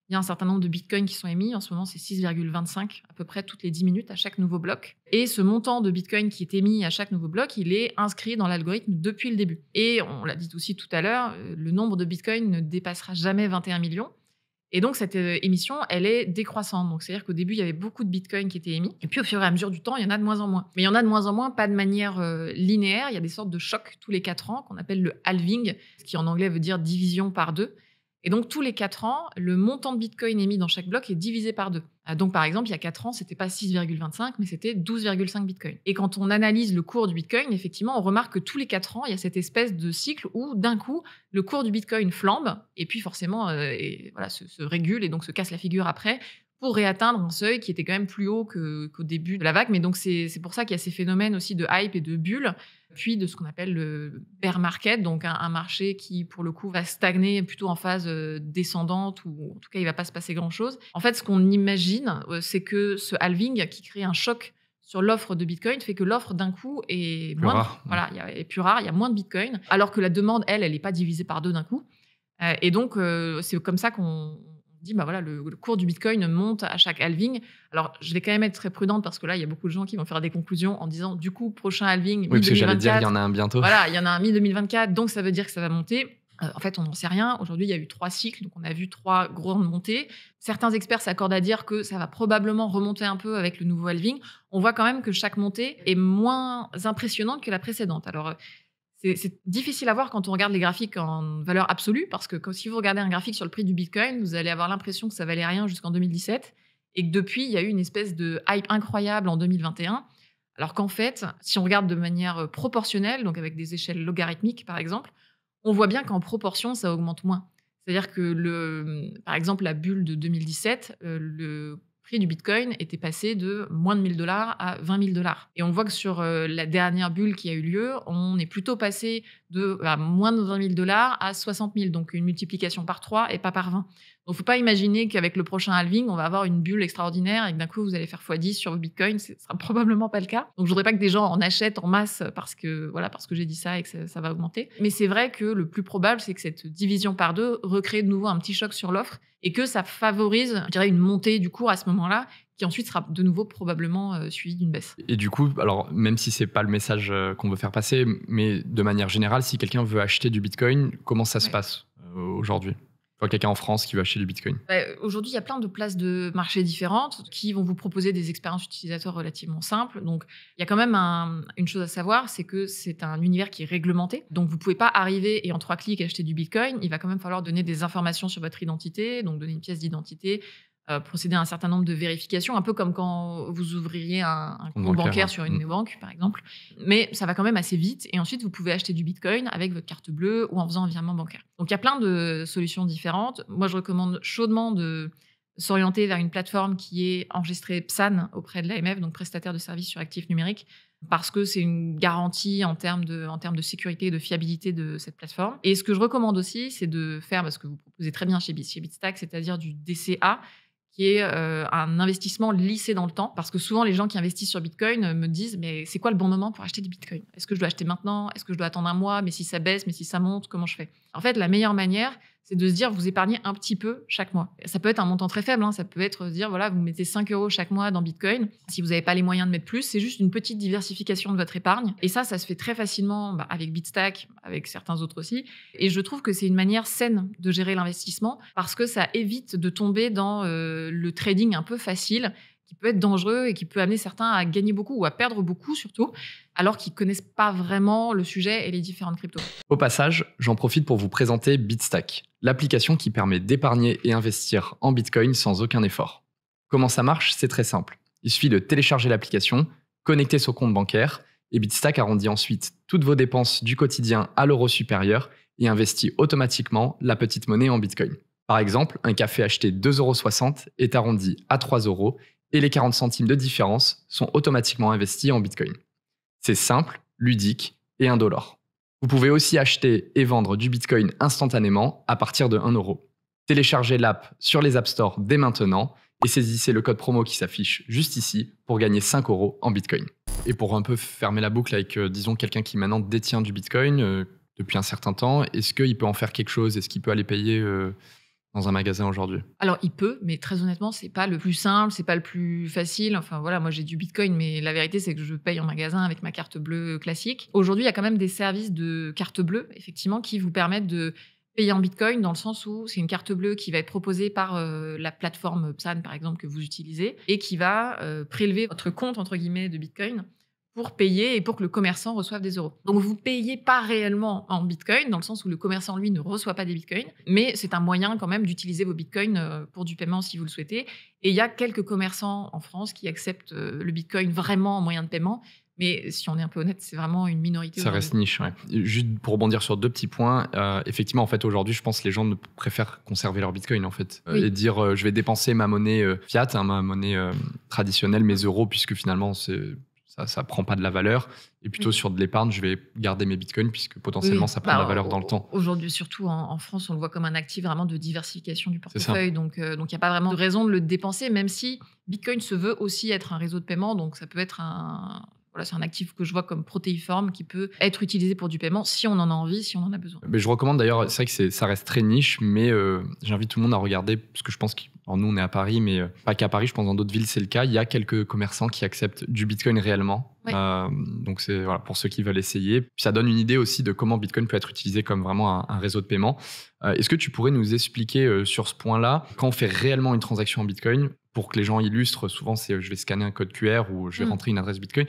il y a un certain nombre de bitcoins qui sont émis. En ce moment, c'est 6,25 à peu près toutes les 10 minutes à chaque nouveau bloc. Et ce montant de bitcoin qui est émis à chaque nouveau bloc, il est inscrit dans l'algorithme depuis le début. Et on l'a dit aussi tout à l'heure, le nombre de bitcoins ne dépassera jamais 21 millions. Et donc, cette émission, elle est décroissante. Donc, c'est-à-dire qu'au début, il y avait beaucoup de bitcoins qui étaient émis. Et puis, au fur et à mesure du temps, il y en a de moins en moins. Mais il y en a de moins en moins, pas de manière linéaire. Il y a des sortes de chocs tous les 4 ans qu'on appelle le halving, ce qui en anglais veut dire division par 2. Et donc, tous les 4 ans, le montant de bitcoin émis dans chaque bloc est divisé par 2. Donc, par exemple, il y a 4 ans, c'était pas 6,25, mais c'était 12,5 bitcoins. Et quand on analyse le cours du bitcoin, effectivement, on remarque que tous les 4 ans, il y a cette espèce de cycle où, d'un coup, le cours du bitcoin flambe, et puis forcément, se régule et donc se casse la figure après, pour réatteindre un seuil qui était quand même plus haut qu'au début de la vague. Mais donc, c'est pour ça qu'il y a ces phénomènes aussi de hype et de bulle, puis de ce qu'on appelle le bear market, donc un marché qui, pour le coup, va stagner plutôt en phase descendante, ou en tout cas, il ne va pas se passer grand-chose. En fait, ce qu'on imagine, c'est que ce halving qui crée un choc sur l'offre de Bitcoin fait que l'offre, d'un coup, est plus moindre. Rare. Voilà, est plus rare, il y a moins de Bitcoin, alors que la demande, elle n'est pas divisée par 2 d'un coup. Et donc, c'est comme ça qu'on dit, le cours du Bitcoin monte à chaque halving. Alors, je vais quand même être très prudente parce que là, il y a beaucoup de gens qui vont faire des conclusions en disant, du coup, prochain halving, mi-2024. Oui, parce que j'allais dire, il y en a un bientôt. Voilà, il y en a un mi-2024, donc ça veut dire que ça va monter. En fait, on n'en sait rien. Aujourd'hui, il y a eu 3 cycles, donc on a vu 3 grandes montées. Certains experts s'accordent à dire que ça va probablement remonter un peu avec le nouveau halving. On voit quand même que chaque montée est moins impressionnante que la précédente. Alors, c'est difficile à voir quand on regarde les graphiques en valeur absolue, parce que si vous regardez un graphique sur le prix du Bitcoin, vous allez avoir l'impression que ça valait rien jusqu'en 2017, et que depuis, il y a eu une espèce de hype incroyable en 2021, alors qu'en fait, si on regarde de manière proportionnelle, donc avec des échelles logarithmiques par exemple, on voit bien qu'en proportion, ça augmente moins. C'est-à-dire que, par exemple, la bulle de 2017, le prix du Bitcoin était passé de moins de 1 000 $ à 20 000 $. Et on voit que sur la dernière bulle qui a eu lieu, on est plutôt passé de moins de 20 000 $ à 60 000, donc une multiplication par 3 et pas par 20. Donc, il ne faut pas imaginer qu'avec le prochain halving, on va avoir une bulle extraordinaire et que d'un coup, vous allez faire x10 sur vos bitcoins. Ce ne sera probablement pas le cas. Donc, je ne voudrais pas que des gens en achètent en masse parce que j'ai dit ça et que ça va augmenter. Mais c'est vrai que le plus probable, c'est que cette division par 2 recrée de nouveau un petit choc sur l'offre et que ça favorise, je dirais, une montée du cours à ce moment-là, qui ensuite sera de nouveau probablement suivie d'une baisse. Et du coup, alors même si c'est pas le message qu'on veut faire passer, mais de manière générale, si quelqu'un veut acheter du Bitcoin, comment ça se passe aujourd'hui? Quelqu'un en France qui veut acheter du Bitcoin. Aujourd'hui, il y a plein de places de marché différentes qui vont vous proposer des expériences utilisateurs relativement simples. Donc, il y a quand même une chose à savoir, c'est que c'est un univers qui est réglementé. Donc, vous ne pouvez pas arriver et en 3 clics acheter du Bitcoin. Il va quand même falloir donner des informations sur votre identité, donc donner une pièce d'identité, procéder à un certain nombre de vérifications, un peu comme quand vous ouvririez un compte bancaire sur une banque, par exemple. Mais ça va quand même assez vite. Et ensuite, vous pouvez acheter du Bitcoin avec votre carte bleue ou en faisant un virement bancaire. Donc, il y a plein de solutions différentes. Moi, je recommande chaudement de s'orienter vers une plateforme qui est enregistrée PSAN auprès de l'AMF, donc prestataire de services sur actifs numériques. parce que c'est une garantie en termes de sécurité et de fiabilité de cette plateforme. Et ce que je recommande aussi, c'est de faire, parce que vous proposez très bien chez Bitstack, c'est-à-dire du DCA, qui est un investissement lissé dans le temps. Parce que souvent, les gens qui investissent sur Bitcoin me disent « Mais c'est quoi le bon moment pour acheter des Bitcoins ? Est-ce que je dois acheter maintenant ? Est-ce que je dois attendre un mois ? Mais si ça baisse, mais si ça monte, comment je fais ?» En fait, la meilleure manière, c'est de se dire vous épargnez un petit peu chaque mois. Ça peut être un montant très faible, ça peut être se dire voilà, vous mettez 5 € chaque mois dans Bitcoin. Si vous n'avez pas les moyens de mettre plus, c'est juste une petite diversification de votre épargne. Et ça se fait très facilement avec Bitstack, avec certains autres aussi. Et je trouve que c'est une manière saine de gérer l'investissement parce que ça évite de tomber dans le trading un peu facile qui peut être dangereux et qui peut amener certains à gagner beaucoup ou à perdre beaucoup surtout, alors qu'ils ne connaissent pas vraiment le sujet et les différentes cryptos. Au passage, j'en profite pour vous présenter Bitstack, l'application qui permet d'épargner et investir en Bitcoin sans aucun effort. Comment ça marche ? C'est très simple. Il suffit de télécharger l'application, connecter son compte bancaire, et Bitstack arrondit ensuite toutes vos dépenses du quotidien à l'euro supérieur et investit automatiquement la petite monnaie en Bitcoin. Par exemple, un café acheté 2,60 € est arrondi à 3 € et les 40 centimes de différence sont automatiquement investis en Bitcoin. C'est simple, ludique et indolore. Vous pouvez aussi acheter et vendre du Bitcoin instantanément à partir de 1 €. Téléchargez l'app sur les App Store dès maintenant et saisissez le code promo qui s'affiche juste ici pour gagner 5 € en Bitcoin. Et pour un peu fermer la boucle avec, disons, quelqu'un qui maintenant détient du Bitcoin depuis un certain temps, est-ce qu'il peut en faire quelque chose ? Est-ce qu'il peut aller payer dans un magasin aujourd'hui ? Alors, il peut, mais très honnêtement, c'est pas le plus simple, c'est pas le plus facile. Enfin, voilà, moi, j'ai du Bitcoin, mais la vérité, c'est que je paye en magasin avec ma carte bleue classique. Aujourd'hui, il y a quand même des services de carte bleue, effectivement, qui vous permettent de payer en Bitcoin dans le sens où c'est une carte bleue qui va être proposée par la plateforme Psan, par exemple, que vous utilisez et qui va prélever votre compte, entre guillemets, de Bitcoin pour payer et pour que le commerçant reçoive des euros. Donc, vous ne payez pas réellement en Bitcoin, dans le sens où le commerçant, lui, ne reçoit pas des Bitcoins, mais c'est un moyen quand même d'utiliser vos Bitcoins pour du paiement si vous le souhaitez. Et il y a quelques commerçants en France qui acceptent le Bitcoin vraiment en moyen de paiement, mais si on est un peu honnête, c'est vraiment une minorité. Ça reste niche, ouais. Juste pour rebondir sur 2 petits points, effectivement, en fait, aujourd'hui, je pense que les gens préfèrent conserver leur Bitcoin, en fait, Oui. et dire je vais dépenser ma monnaie fiat, ma monnaie traditionnelle, mes euros, puisque finalement, ça prend pas de la valeur. Et plutôt sur de l'épargne, je vais garder mes bitcoins puisque potentiellement ça prend de la valeur dans le temps. Aujourd'hui, surtout en France, on le voit comme un actif vraiment de diversification du portefeuille. Donc, il n'y a pas vraiment de raison de le dépenser, même si Bitcoin se veut aussi être un réseau de paiement. Donc, ça peut être c'est un actif que je vois comme protéiforme qui peut être utilisé pour du paiement si on en a envie, si on en a besoin. Mais je recommande d'ailleurs, c'est vrai que ça reste très niche, mais j'invite tout le monde à regarder, parce que je pense nous on est à Paris, mais pas qu'à Paris, je pense dans d'autres villes c'est le cas. Il y a quelques commerçants qui acceptent du Bitcoin réellement. Oui. Donc c'est pour ceux qui veulent essayer. Puis ça donne une idée aussi de comment Bitcoin peut être utilisé comme vraiment un réseau de paiement. Est-ce que tu pourrais nous expliquer sur ce point-là, quand on fait réellement une transaction en Bitcoin, pour que les gens illustrent, souvent c'est je vais scanner un code QR ou je vais rentrer une adresse Bitcoin.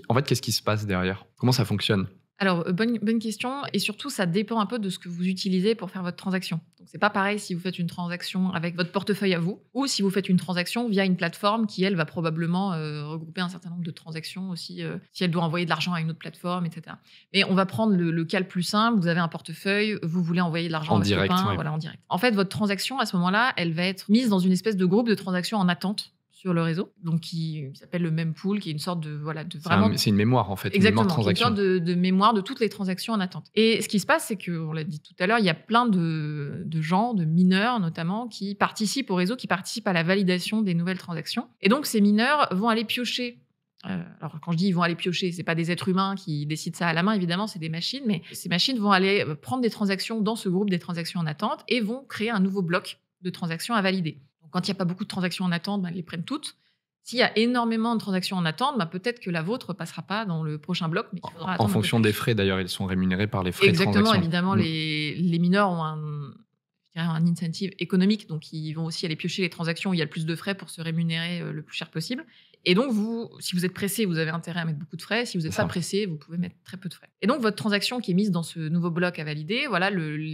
En fait, qu'est-ce qui se passe derrière ? Comment ça fonctionne ? Alors, bonne question. Et surtout, ça dépend un peu de ce que vous utilisez pour faire votre transaction. Donc, c'est pas pareil si vous faites une transaction avec votre portefeuille à vous ou si vous faites une transaction via une plateforme qui, elle, va probablement regrouper un certain nombre de transactions aussi, si elle doit envoyer de l'argent à une autre plateforme, etc. Mais on va prendre le cas le plus simple. Vous avez un portefeuille, vous voulez envoyer de l'argent à votre direct, copain, ouais. Voilà, en direct. En fait, votre transaction, à ce moment-là, elle va être mise dans une espèce de groupe de transactions en attente sur le réseau, donc qui s'appelle le mempool, qui est une sorte de vraiment. C'est une mémoire en fait, Exactement, une mémoire de transaction. Une sorte de mémoire de toutes les transactions en attente. Et ce qui se passe, c'est que, on l'a dit tout à l'heure, il y a plein de gens, de mineurs notamment, qui participent au réseau, qui participent à la validation des nouvelles transactions. Et donc ces mineurs vont aller piocher. Alors quand je dis ils vont aller piocher, c'est pas des êtres humains qui décident ça à la main, évidemment, c'est des machines, mais ces machines vont aller prendre des transactions dans ce groupe des transactions en attente et vont créer un nouveau bloc de transactions à valider. Quand il n'y a pas beaucoup de transactions en attente, ils les prennent toutes. S'il y a énormément de transactions en attente, peut-être que la vôtre ne passera pas dans le prochain bloc. Mais en fonction des frais, d'ailleurs, ils sont rémunérés par les frais de transaction. Exactement, évidemment, les mineurs ont un incentive économique, donc ils vont aussi aller piocher les transactions où il y a le plus de frais pour se rémunérer le plus cher possible. Et donc, si vous êtes pressé, vous avez intérêt à mettre beaucoup de frais. Si vous n'êtes pas pressé, vous pouvez mettre très peu de frais. Et donc, votre transaction qui est mise dans ce nouveau bloc à valider,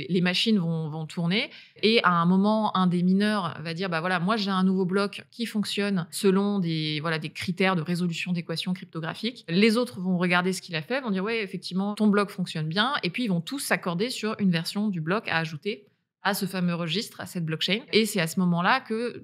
les machines vont tourner. Et à un moment, un des mineurs va dire, moi, j'ai un nouveau bloc qui fonctionne selon des critères de résolution d'équations cryptographiques. Les autres vont regarder ce qu'il a fait, vont dire, ouais, effectivement, ton bloc fonctionne bien. Et puis, ils vont tous s'accorder sur une version du bloc à ajouter à ce fameux registre, à cette blockchain. Et c'est à ce moment-là que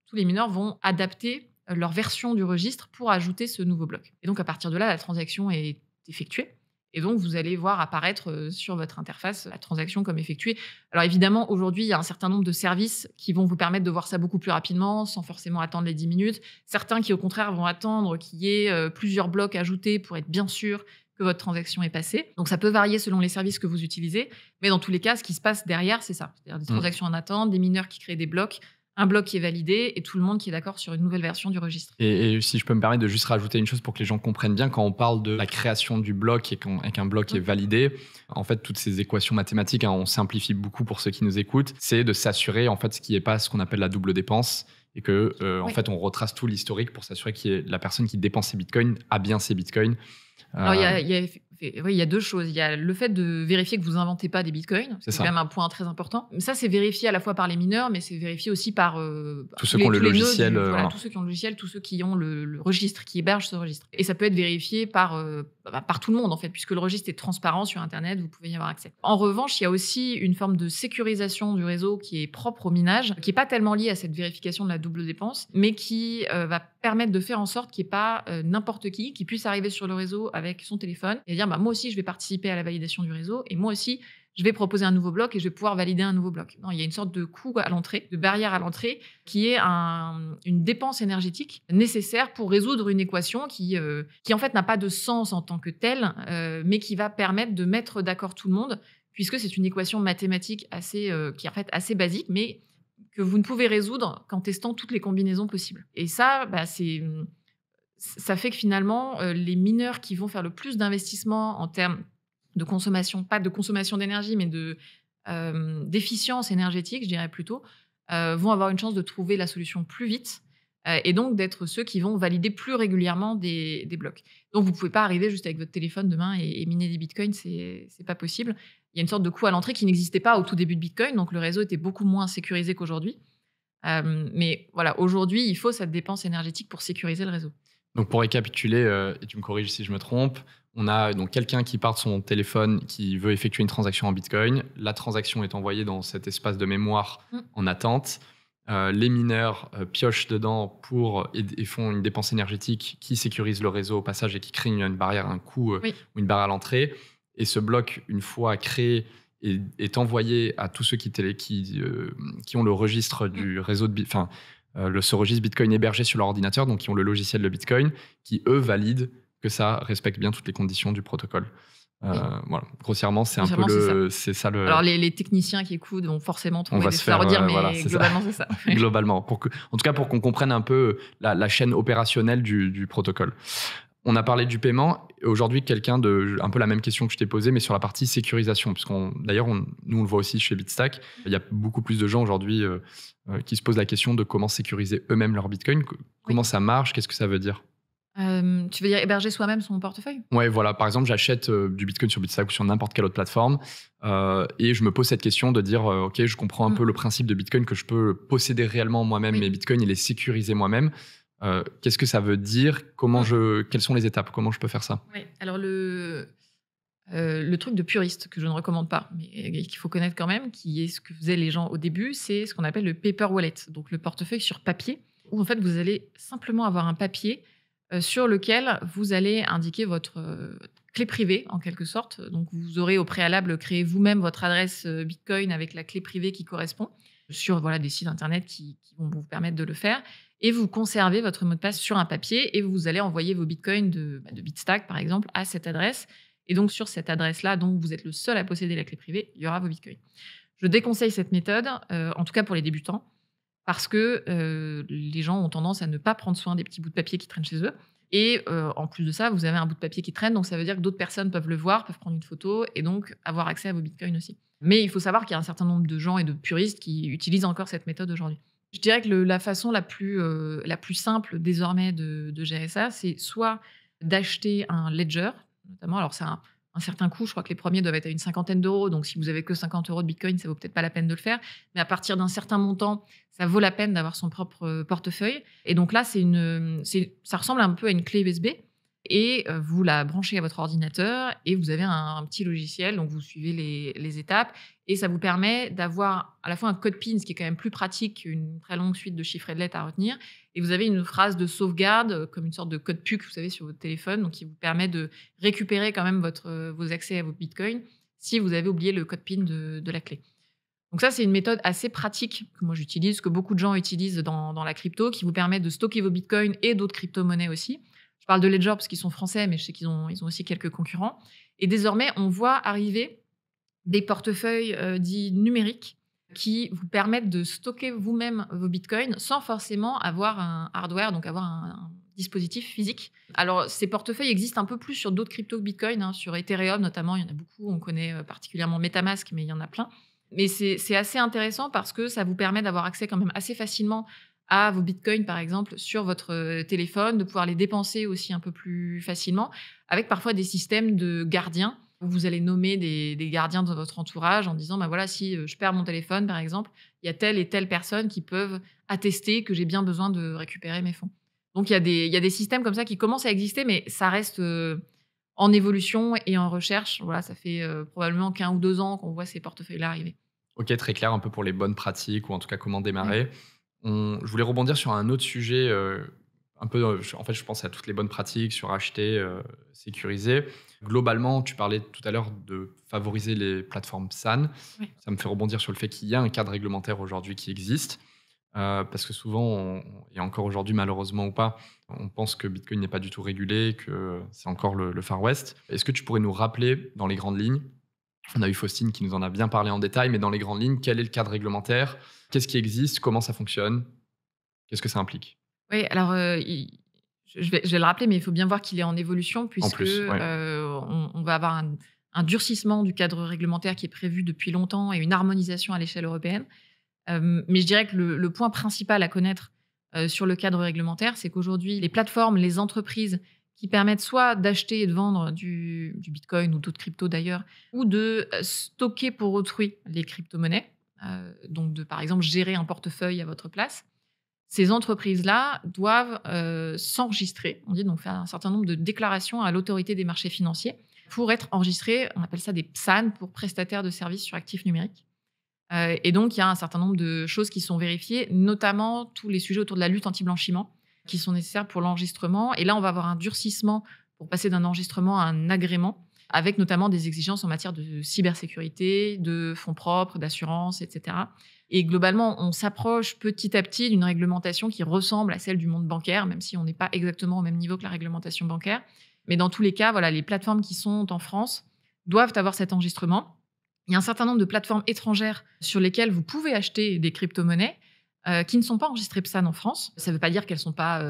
tous les mineurs vont adapter leur version du registre pour ajouter ce nouveau bloc. Et donc, à partir de là, la transaction est effectuée. Et donc, vous allez voir apparaître sur votre interface la transaction comme effectuée. Alors évidemment, aujourd'hui, il y a un certain nombre de services qui vont vous permettre de voir ça beaucoup plus rapidement, sans forcément attendre les 10 minutes. Certains qui, au contraire, vont attendre qu'il y ait plusieurs blocs ajoutés pour être bien sûr que votre transaction est passée. Donc, ça peut varier selon les services que vous utilisez. Mais dans tous les cas, ce qui se passe derrière, c'est ça. C'est-à-dire des transactions en attente, des mineurs qui créent des blocs, un bloc qui est validé et tout le monde qui est d'accord sur une nouvelle version du registre. Et si je peux me permettre de juste rajouter une chose pour que les gens comprennent bien, quand on parle de la création du bloc et qu'un bloc est validé, en fait, toutes ces équations mathématiques, on simplifie beaucoup pour ceux qui nous écoutent, c'est de s'assurer en fait, qu'il n'y ait pas ce qu'on appelle la double dépense et que en fait, on retrace tout l'historique pour s'assurer que la personne qui dépense ses bitcoins a bien ses bitcoins. Alors, il y a deux choses. Il y a le fait de vérifier que vous inventez pas des bitcoins. C'est quand même un point très important. Ça, c'est vérifié à la fois par les mineurs, mais c'est vérifié aussi par tous ceux qui ont le logiciel. Tous ceux qui ont le logiciel, tous ceux qui ont le registre, qui hébergent ce registre. Et ça peut être vérifié par tout le monde, en fait, puisque le registre est transparent sur Internet, vous pouvez y avoir accès. En revanche, il y a aussi une forme de sécurisation du réseau qui est propre au minage, qui n'est pas tellement liée à cette vérification de la double dépense, mais qui va permettre de faire en sorte qu'il n'y ait pas n'importe qui puisse arriver sur le réseau avec son téléphone et dire moi aussi je vais participer à la validation du réseau et moi aussi je vais proposer un nouveau bloc et je vais pouvoir valider un nouveau bloc. Non, il y a une sorte de coût à l'entrée, de barrière à l'entrée qui est une dépense énergétique nécessaire pour résoudre une équation qui en fait n'a pas de sens en tant que telle, mais qui va permettre de mettre d'accord tout le monde puisque c'est une équation mathématique qui est en fait assez basique mais que vous ne pouvez résoudre qu'en testant toutes les combinaisons possibles. Et ça, ça fait que finalement, les mineurs qui vont faire le plus d'investissement en termes de consommation, pas de consommation d'énergie, mais d'efficience énergétique, je dirais plutôt, vont avoir une chance de trouver la solution plus vite et donc d'être ceux qui vont valider plus régulièrement des blocs. Donc, vous ne pouvez pas arriver juste avec votre téléphone demain et miner des bitcoins, c'est pas possible. Il y a une sorte de coût à l'entrée qui n'existait pas au tout début de Bitcoin, donc le réseau était beaucoup moins sécurisé qu'aujourd'hui. Mais voilà, aujourd'hui, il faut cette dépense énergétique pour sécuriser le réseau. Donc pour récapituler, et tu me corriges si je me trompe, on a donc quelqu'un qui part de son téléphone qui veut effectuer une transaction en Bitcoin. La transaction est envoyée dans cet espace de mémoire en attente. Les mineurs piochent dedans et font une dépense énergétique qui sécurise le réseau au passage et qui crée une barrière, un coût ou une barrière à l'entrée. Et ce bloc, une fois créé, est envoyé à tous ceux qui ont le registre du réseau de Bitcoin. Ce registre Bitcoin hébergé sur leur ordinateur, donc qui ont le logiciel de Bitcoin, qui, eux, valident que ça respecte bien toutes les conditions du protocole. Voilà. Grossièrement, c'est ça le... Alors, les techniciens qui écoutent vont forcément trouver des choses à redire, mais globalement, c'est ça. Globalement, en tout cas, pour qu'on comprenne un peu la chaîne opérationnelle du protocole. On a parlé du paiement. Aujourd'hui, un peu la même question que je t'ai posée, mais sur la partie sécurisation. D'ailleurs, nous, on le voit aussi chez Bitstack. Il y a beaucoup plus de gens aujourd'hui qui se posent la question de comment sécuriser eux-mêmes leur Bitcoin. Comment ça marche? Qu'est-ce que ça veut dire? Tu veux dire héberger soi-même son portefeuille? Ouais, voilà. Par exemple, j'achète du Bitcoin sur Bitstack ou sur n'importe quelle autre plateforme et je me pose cette question de dire OK, je comprends un peu le principe de Bitcoin, que je peux posséder réellement moi-même mes Bitcoins et les sécuriser moi-même. Qu'est-ce que ça veut dire? Quelles sont les étapes? Comment je peux faire ça? Oui, alors le truc de puriste que je ne recommande pas, mais qu'il faut connaître quand même, qui est ce que faisaient les gens au début, c'est ce qu'on appelle le paper wallet, donc le portefeuille sur papier, où en fait vous allez simplement avoir un papier sur lequel vous allez indiquer votre clé privée en quelque sorte. Donc vous aurez au préalable créé vous-même votre adresse Bitcoin avec la clé privée qui correspond sur des sites internet qui vont vous permettre de le faire. Et vous conservez votre mot de passe sur un papier et vous allez envoyer vos bitcoins de Bitstack, par exemple, à cette adresse. Et donc, sur cette adresse-là, dont vous êtes le seul à posséder la clé privée, il y aura vos bitcoins. Je déconseille cette méthode, en tout cas pour les débutants, parce que les gens ont tendance à ne pas prendre soin des petits bouts de papier qui traînent chez eux. Et en plus de ça, vous avez un bout de papier qui traîne, donc ça veut dire que d'autres personnes peuvent le voir, peuvent prendre une photo et donc avoir accès à vos bitcoins aussi. Mais il faut savoir qu'il y a un certain nombre de gens et de puristes qui utilisent encore cette méthode aujourd'hui. Je dirais que la façon la plus simple désormais de gérer ça, c'est soit d'acheter un ledger, notamment. Alors, c'est un certain coût. Je crois que les premiers doivent être à une cinquantaine d'euros. Donc, si vous avez que 50 euros de Bitcoin, ça vaut peut-être pas la peine de le faire. Mais à partir d'un certain montant, ça vaut la peine d'avoir son propre portefeuille. Et donc là, ça ressemble un peu à une clé USB. et vous la branchez à votre ordinateur et vous avez un petit logiciel, donc vous suivez les étapes et ça vous permet d'avoir à la fois un code PIN, ce qui est quand même plus pratique qu'une très longue suite de chiffres et de lettres à retenir, et vous avez une phrase de sauvegarde, comme une sorte de code PUC, vous savez, sur votre téléphone, donc qui vous permet de récupérer quand même vos accès à vos bitcoins si vous avez oublié le code PIN de la clé. Donc ça, c'est une méthode assez pratique que moi j'utilise, que beaucoup de gens utilisent dans la crypto, qui vous permet de stocker vos bitcoins et d'autres crypto-monnaies aussi. Je parle de Ledger parce qu'ils sont français, mais je sais qu'ils ont aussi quelques concurrents. Et désormais, on voit arriver des portefeuilles dits numériques qui vous permettent de stocker vous-même vos bitcoins sans forcément avoir un hardware, donc avoir un dispositif physique. Alors, ces portefeuilles existent un peu plus sur d'autres cryptos que Bitcoin, hein, sur Ethereum notamment, il y en a beaucoup. On connaît particulièrement MetaMask, mais il y en a plein. Mais c'est assez intéressant parce que ça vous permet d'avoir accès quand même assez facilement à vos bitcoins, par exemple, sur votre téléphone, de pouvoir les dépenser aussi un peu plus facilement, avec parfois des systèmes de gardiens où vous allez nommer des gardiens de votre entourage en disant, bah voilà, si je perds mon téléphone, par exemple, il y a telle et telle personne qui peuvent attester que j'ai bien besoin de récupérer mes fonds. Donc, il y a des systèmes comme ça qui commencent à exister, mais ça reste en évolution et en recherche. Voilà, ça fait probablement qu'1 ou 2 ans qu'on voit ces portefeuilles-là arriver. Ok, très clair, un peu pour les bonnes pratiques ou en tout cas comment démarrer. Je voulais rebondir sur un autre sujet, un peu, en fait, je pense à toutes les bonnes pratiques sur acheter, sécuriser. Globalement, tu parlais tout à l'heure de favoriser les plateformes SAN. Oui. Ça me fait rebondir sur le fait qu'il y a un cadre réglementaire aujourd'hui qui existe. Parce que souvent, et encore aujourd'hui malheureusement ou pas, on pense que Bitcoin n'est pas du tout régulé, que c'est encore le Far West. Est-ce que tu pourrais nous rappeler dans les grandes lignes, on a eu Faustine qui nous en a bien parlé en détail, mais dans les grandes lignes, quel est le cadre réglementaire? Qu'est-ce qui existe? Comment ça fonctionne? Qu'est-ce que ça implique? Oui, alors, je vais le rappeler, mais il faut bien voir qu'il est en évolution En puisque, plus, ouais. on va avoir un durcissement du cadre réglementaire qui est prévu depuis longtemps et une harmonisation à l'échelle européenne. Mais je dirais que le point principal à connaître, sur le cadre réglementaire, c'est qu'aujourd'hui, les plateformes, les entreprises qui permettent soit d'acheter et de vendre du bitcoin ou d'autres cryptos d'ailleurs, ou de, stocker pour autrui les crypto-monnaies, donc de, par exemple, gérer un portefeuille à votre place. Ces entreprises-là doivent, s'enregistrer, on dit, donc faire un certain nombre de déclarations à l'autorité des marchés financiers pour être enregistrées, on appelle ça des PSAN, pour prestataires de services sur actifs numériques. Et donc il y a un certain nombre de choses qui sont vérifiées, notamment tous les sujets autour de la lutte anti-blanchiment qui sont nécessaires pour l'enregistrement. Et là, on va avoir un durcissement pour passer d'un enregistrement à un agrément, avec notamment des exigences en matière de cybersécurité, de fonds propres, d'assurance, etc. Et globalement, on s'approche petit à petit d'une réglementation qui ressemble à celle du monde bancaire, même si on n'est pas exactement au même niveau que la réglementation bancaire. Mais dans tous les cas, voilà, les plateformes qui sont en France doivent avoir cet enregistrement. Il y a un certain nombre de plateformes étrangères sur lesquelles vous pouvez acheter des crypto-monnaies qui ne sont pas enregistrées PSAN en France. Ça ne veut pas dire qu'elles ne sont pas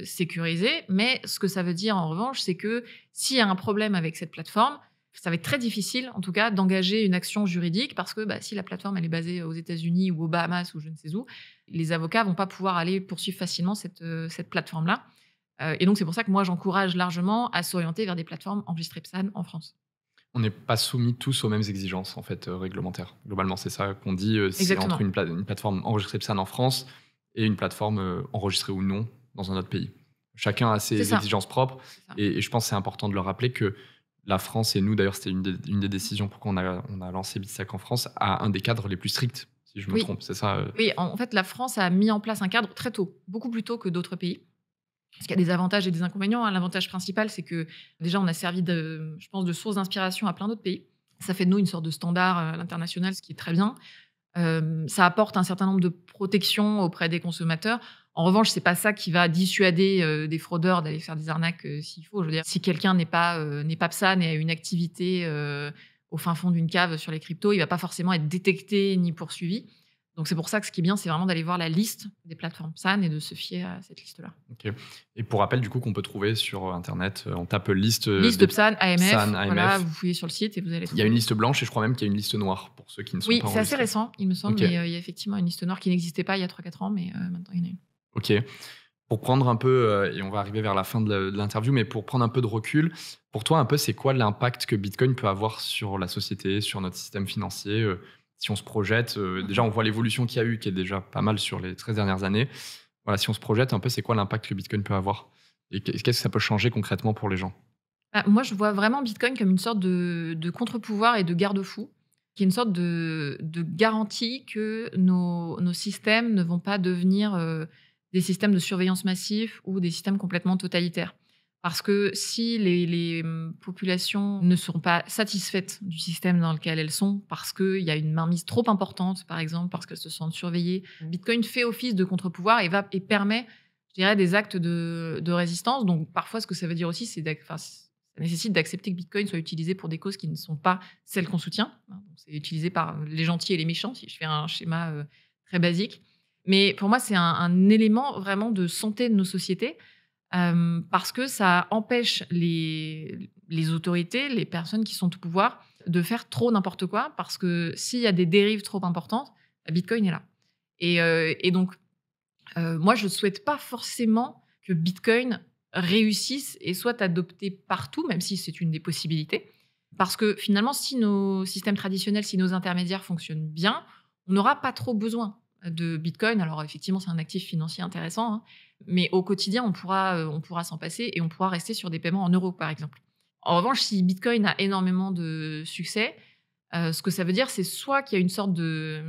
sécurisées, mais ce que ça veut dire en revanche, c'est que s'il y a un problème avec cette plateforme, ça va être très difficile, en tout cas, d'engager une action juridique parce que si la plateforme elle est basée aux États-Unis ou aux Bahamas ou je ne sais où, les avocats vont pas pouvoir aller poursuivre facilement cette plateforme-là. Et donc, c'est pour ça que moi, j'encourage largement à s'orienter vers des plateformes enregistrées PSAN en France. On n'est pas soumis tous aux mêmes exigences en fait, réglementaires. Globalement, c'est ça qu'on dit, c'est Exactement. entre une plateforme enregistrée PSAN en France et une plateforme, enregistrée ou non dans un autre pays. Chacun a C'est ses ça. exigences propres C'est ça. et je pense que c'est important de le rappeler que la France et nous d'ailleurs, c'était une des décisions pourquoi on a lancé Bitstack en France, a un des cadres les plus stricts, si je me Oui. trompe, c'est ça? Oui, en fait, la France a mis en place un cadre très tôt, beaucoup plus tôt que d'autres pays. Parce qu'il y a des avantages et des inconvénients, hein. L'avantage principal, c'est que déjà, on a servi je pense, de source d'inspiration à plein d'autres pays. Ça fait de nous une sorte de standard à l'international, ce qui est très bien. Ça apporte un certain nombre de protections auprès des consommateurs. En revanche, c'est pas ça qui va dissuader des fraudeurs d'aller faire des arnaques s'il faut. Je veux dire, si quelqu'un n'est pas PSAN et a une activité au fin fond d'une cave sur les cryptos, il va pas forcément être détecté ni poursuivi. Donc c'est pour ça que ce qui est bien, c'est vraiment d'aller voir la liste des plateformes PSAN et de se fier à cette liste-là. OK. Et pour rappel, du coup, qu'on peut trouver sur internet, on tape liste, Liste de des PSAN, AMF, PSAN, AMF. voilà, vous fouillez sur le site et vous allez Il y a trouver. une liste blanche et je crois même qu'il y a une liste noire pour ceux qui ne sont Oui, pas c'est assez enregistrés. récent, il me semble, OK. mais il y a effectivement une liste noire qui n'existait pas il y a 3-4 ans, mais maintenant il y en a une. OK. Pour prendre un peu, et on va arriver vers la fin de l'interview, mais pour prendre un peu de recul, pour toi, un peu, c'est quoi l'impact que Bitcoin peut avoir sur la société, sur notre système financier, si on se projette, déjà, on voit l'évolution qu'il y a eu, qui est déjà pas mal sur les 13 dernières années. Voilà, si on se projette un peu, c'est quoi l'impact que Bitcoin peut avoir Et qu'est-ce que ça peut changer concrètement pour les gens? Moi, je vois vraiment Bitcoin comme une sorte de contre-pouvoir et de garde-fou, qui est une sorte de garantie que nos systèmes ne vont pas devenir des systèmes de surveillance massifs ou des systèmes complètement totalitaires. Parce que si les populations ne sont pas satisfaites du système dans lequel elles sont, parce qu'il y a une mainmise trop importante, par exemple, parce qu'elles se sentent surveillées, Bitcoin fait office de contre-pouvoir et permet, je dirais, des actes de résistance. Donc, parfois, ce que ça veut dire aussi, ça nécessite d'accepter que Bitcoin soit utilisé pour des causes qui ne sont pas celles qu'on soutient. C'est utilisé par les gentils et les méchants, si je fais un schéma très basique. Mais pour moi, c'est un élément vraiment de santé de nos sociétés parce que ça empêche les autorités, les personnes qui sont au pouvoir, de faire trop n'importe quoi. Parce que s'il y a des dérives trop importantes, Bitcoin est là. Et donc, moi, je ne souhaite pas forcément que Bitcoin réussisse et soit adopté partout, même si c'est une des possibilités. Parce que finalement, si nos systèmes traditionnels, si nos intermédiaires fonctionnent bien, on n'aura pas trop besoin de Bitcoin. Alors effectivement, c'est un actif financier intéressant, hein, mais au quotidien, on pourra s'en passer et on pourra rester sur des paiements en euros, par exemple. En revanche, si Bitcoin a énormément de succès, ce que ça veut dire, c'est soit qu'il y a une sorte je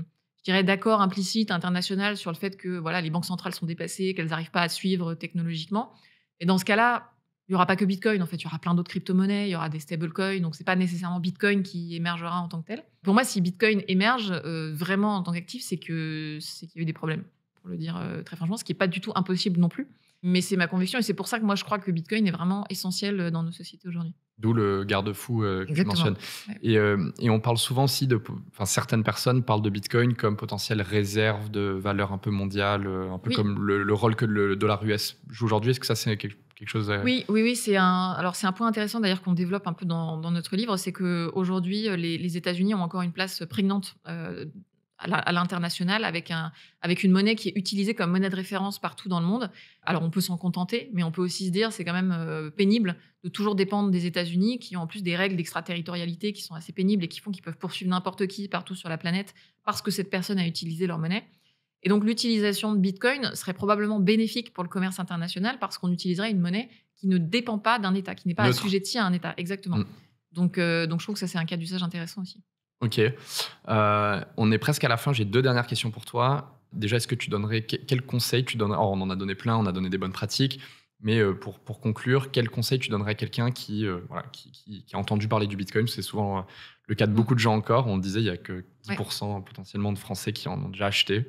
dirais, d'accord implicite international sur le fait que voilà, les banques centrales sont dépassées, qu'elles n'arrivent pas à suivre technologiquement. Et dans ce cas-là, il n'y aura pas que Bitcoin. En fait, il y aura plein d'autres crypto-monnaies, il y aura des stablecoins. Donc, ce n'est pas nécessairement Bitcoin qui émergera en tant que tel. Pour moi, si Bitcoin émerge vraiment en tant qu'actif, c'est qu'il y a eu des problèmes, pour le dire très franchement, ce qui n'est pas du tout impossible non plus. Mais c'est ma conviction et c'est pour ça que moi, je crois que Bitcoin est vraiment essentiel dans nos sociétés aujourd'hui. D'où le garde-fou que tu mentionnes. Ouais. Et on parle souvent aussi certaines personnes parlent de Bitcoin comme potentielle réserve de valeur un peu mondiale, un peu comme le rôle que le dollar US joue aujourd'hui. Est-ce que ça, c'est quelque chose Oui, c'est un point intéressant d'ailleurs qu'on développe un peu dans notre livre, c'est qu'aujourd'hui, les États-Unis ont encore une place prégnante à l'international avec une monnaie qui est utilisée comme monnaie de référence partout dans le monde. Alors, on peut s'en contenter, mais on peut aussi se dire c'est quand même pénible de toujours dépendre des États-Unis qui ont en plus des règles d'extraterritorialité qui sont assez pénibles et qui font qu'ils peuvent poursuivre n'importe qui partout sur la planète parce que cette personne a utilisé leur monnaie. Et donc, l'utilisation de Bitcoin serait probablement bénéfique pour le commerce international parce qu'on utiliserait une monnaie qui ne dépend pas d'un État, qui n'est pas assujettie à un État. Exactement. Donc, je trouve que ça, c'est un cas d'usage intéressant aussi. Ok. On est presque à la fin. J'ai 2 dernières questions pour toi. Déjà, est-ce que tu donnerais quel conseil tu donnerais? On en a donné plein, on a donné des bonnes pratiques. Mais pour conclure, quel conseil tu donnerais à quelqu'un qui a entendu parler du Bitcoin? C'est souvent le cas de beaucoup de gens encore. On disait il n'y a que 10% potentiellement de Français qui en ont déjà acheté.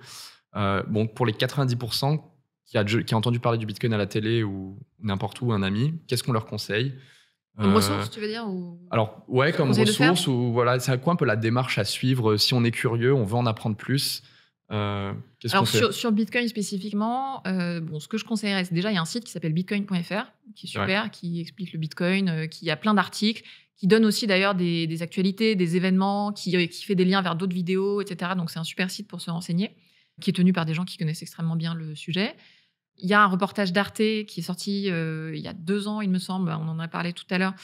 Pour les 90% qui a entendu parler du Bitcoin à la télé ou n'importe où, un ami, qu'est-ce qu'on leur conseille? Comme ressource, tu veux dire ou... Alors, ouais, comme ressource, ou voilà, c'est quoi un peu la démarche à suivre si on est curieux, on veut en apprendre plus? Qu'est-ce qu'on fait? Sur Bitcoin spécifiquement, ce que je conseillerais, c'est déjà, il y a un site qui s'appelle bitcoin.fr, qui est super, qui explique le Bitcoin, qui a plein d'articles, qui donne aussi d'ailleurs des actualités, des événements, qui fait des liens vers d'autres vidéos, etc. Donc, c'est un super site pour se renseigner, qui est tenu par des gens qui connaissent extrêmement bien le sujet. Il y a un reportage d'Arte qui est sorti il y a 2 ans, il me semble, on en a parlé tout à l'heure,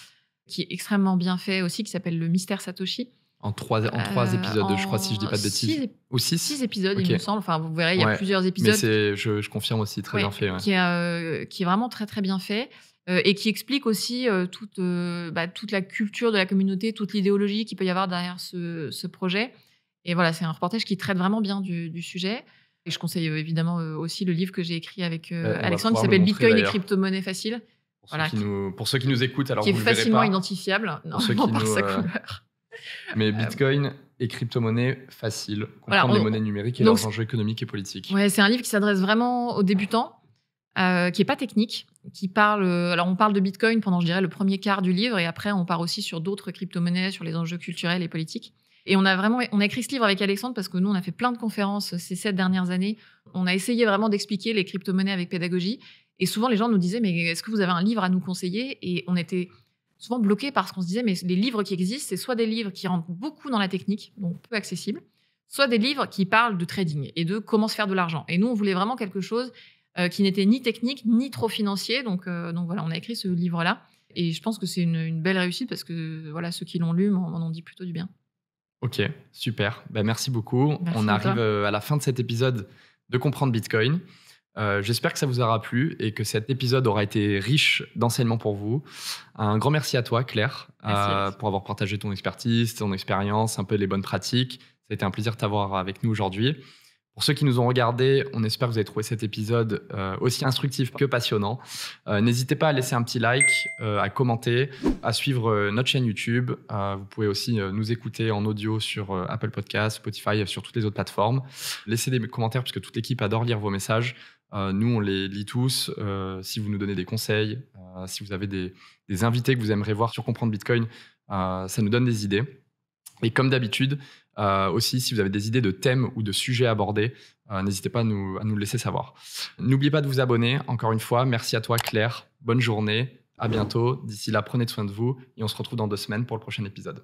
qui est extrêmement bien fait aussi, qui s'appelle Le Mystère Satoshi. En 3 épisodes, je crois, si je dis pas de bêtises. Ou 6 épisodes, il me semble. Enfin, vous verrez, il y a plusieurs épisodes. Mais je confirme aussi, très bien fait. Qui est vraiment très, très bien fait et qui explique aussi toute la culture de la communauté, toute l'idéologie qu'il peut y avoir derrière ce projet. Et voilà, c'est un reportage qui traite vraiment bien du sujet. Et je conseille évidemment aussi le livre que j'ai écrit avec Alexandre qui s'appelle Bitcoin et crypto-monnaie facile. Pour ceux qui nous écoutent, alors qui est vous le verrez facilement pas, identifiable par sa couleur. Mais Bitcoin et crypto-monnaie facile, comprendre les monnaies numériques et leurs enjeux économiques et politiques. Ouais, c'est un livre qui s'adresse vraiment aux débutants, qui n'est pas technique, qui parle. Alors, on parle de Bitcoin pendant, je dirais, le premier quart du livre, et après, on part aussi sur d'autres crypto-monnaies, sur les enjeux culturels et politiques. Et on a écrit ce livre avec Alexandre parce que nous, on a fait plein de conférences ces 7 dernières années. On a essayé vraiment d'expliquer les crypto-monnaies avec pédagogie. Et souvent, les gens nous disaient, mais est-ce que vous avez un livre à nous conseiller? Et on était souvent bloqués parce qu'on se disait, mais les livres qui existent, c'est soit des livres qui rentrent beaucoup dans la technique, donc peu accessibles, soit des livres qui parlent de trading et de comment se faire de l'argent. Et nous, on voulait vraiment quelque chose qui n'était ni technique, ni trop financier. Donc voilà, on a écrit ce livre-là. Et je pense que c'est une belle réussite parce que voilà, ceux qui l'ont lu m'en ont dit plutôt du bien. Ok, super. Merci beaucoup. Merci on arrive à la fin de cet épisode de Comprendre Bitcoin. J'espère que ça vous aura plu et que cet épisode aura été riche d'enseignements pour vous. Un grand merci à toi, Claire, Merci. pour avoir partagé ton expertise, ton expérience, un peu les bonnes pratiques. Ça a été un plaisir de t'avoir avec nous aujourd'hui. Pour ceux qui nous ont regardés, on espère que vous avez trouvé cet épisode aussi instructif que passionnant. N'hésitez pas à laisser un petit like, à commenter, à suivre notre chaîne YouTube. Vous pouvez aussi nous écouter en audio sur Apple Podcasts, Spotify, sur toutes les autres plateformes. Laissez des commentaires parce que toute l'équipe adore lire vos messages. Nous, on les lit tous. Si vous nous donnez des conseils, si vous avez des invités que vous aimeriez voir sur Comprendre Bitcoin, ça nous donne des idées. Et comme d'habitude, aussi, si vous avez des idées de thèmes ou de sujets abordés, n'hésitez pas à nous le laisser savoir. N'oubliez pas de vous abonner. Encore une fois, merci à toi, Claire. Bonne journée. À bientôt. D'ici là, prenez soin de vous et on se retrouve dans 2 semaines pour le prochain épisode.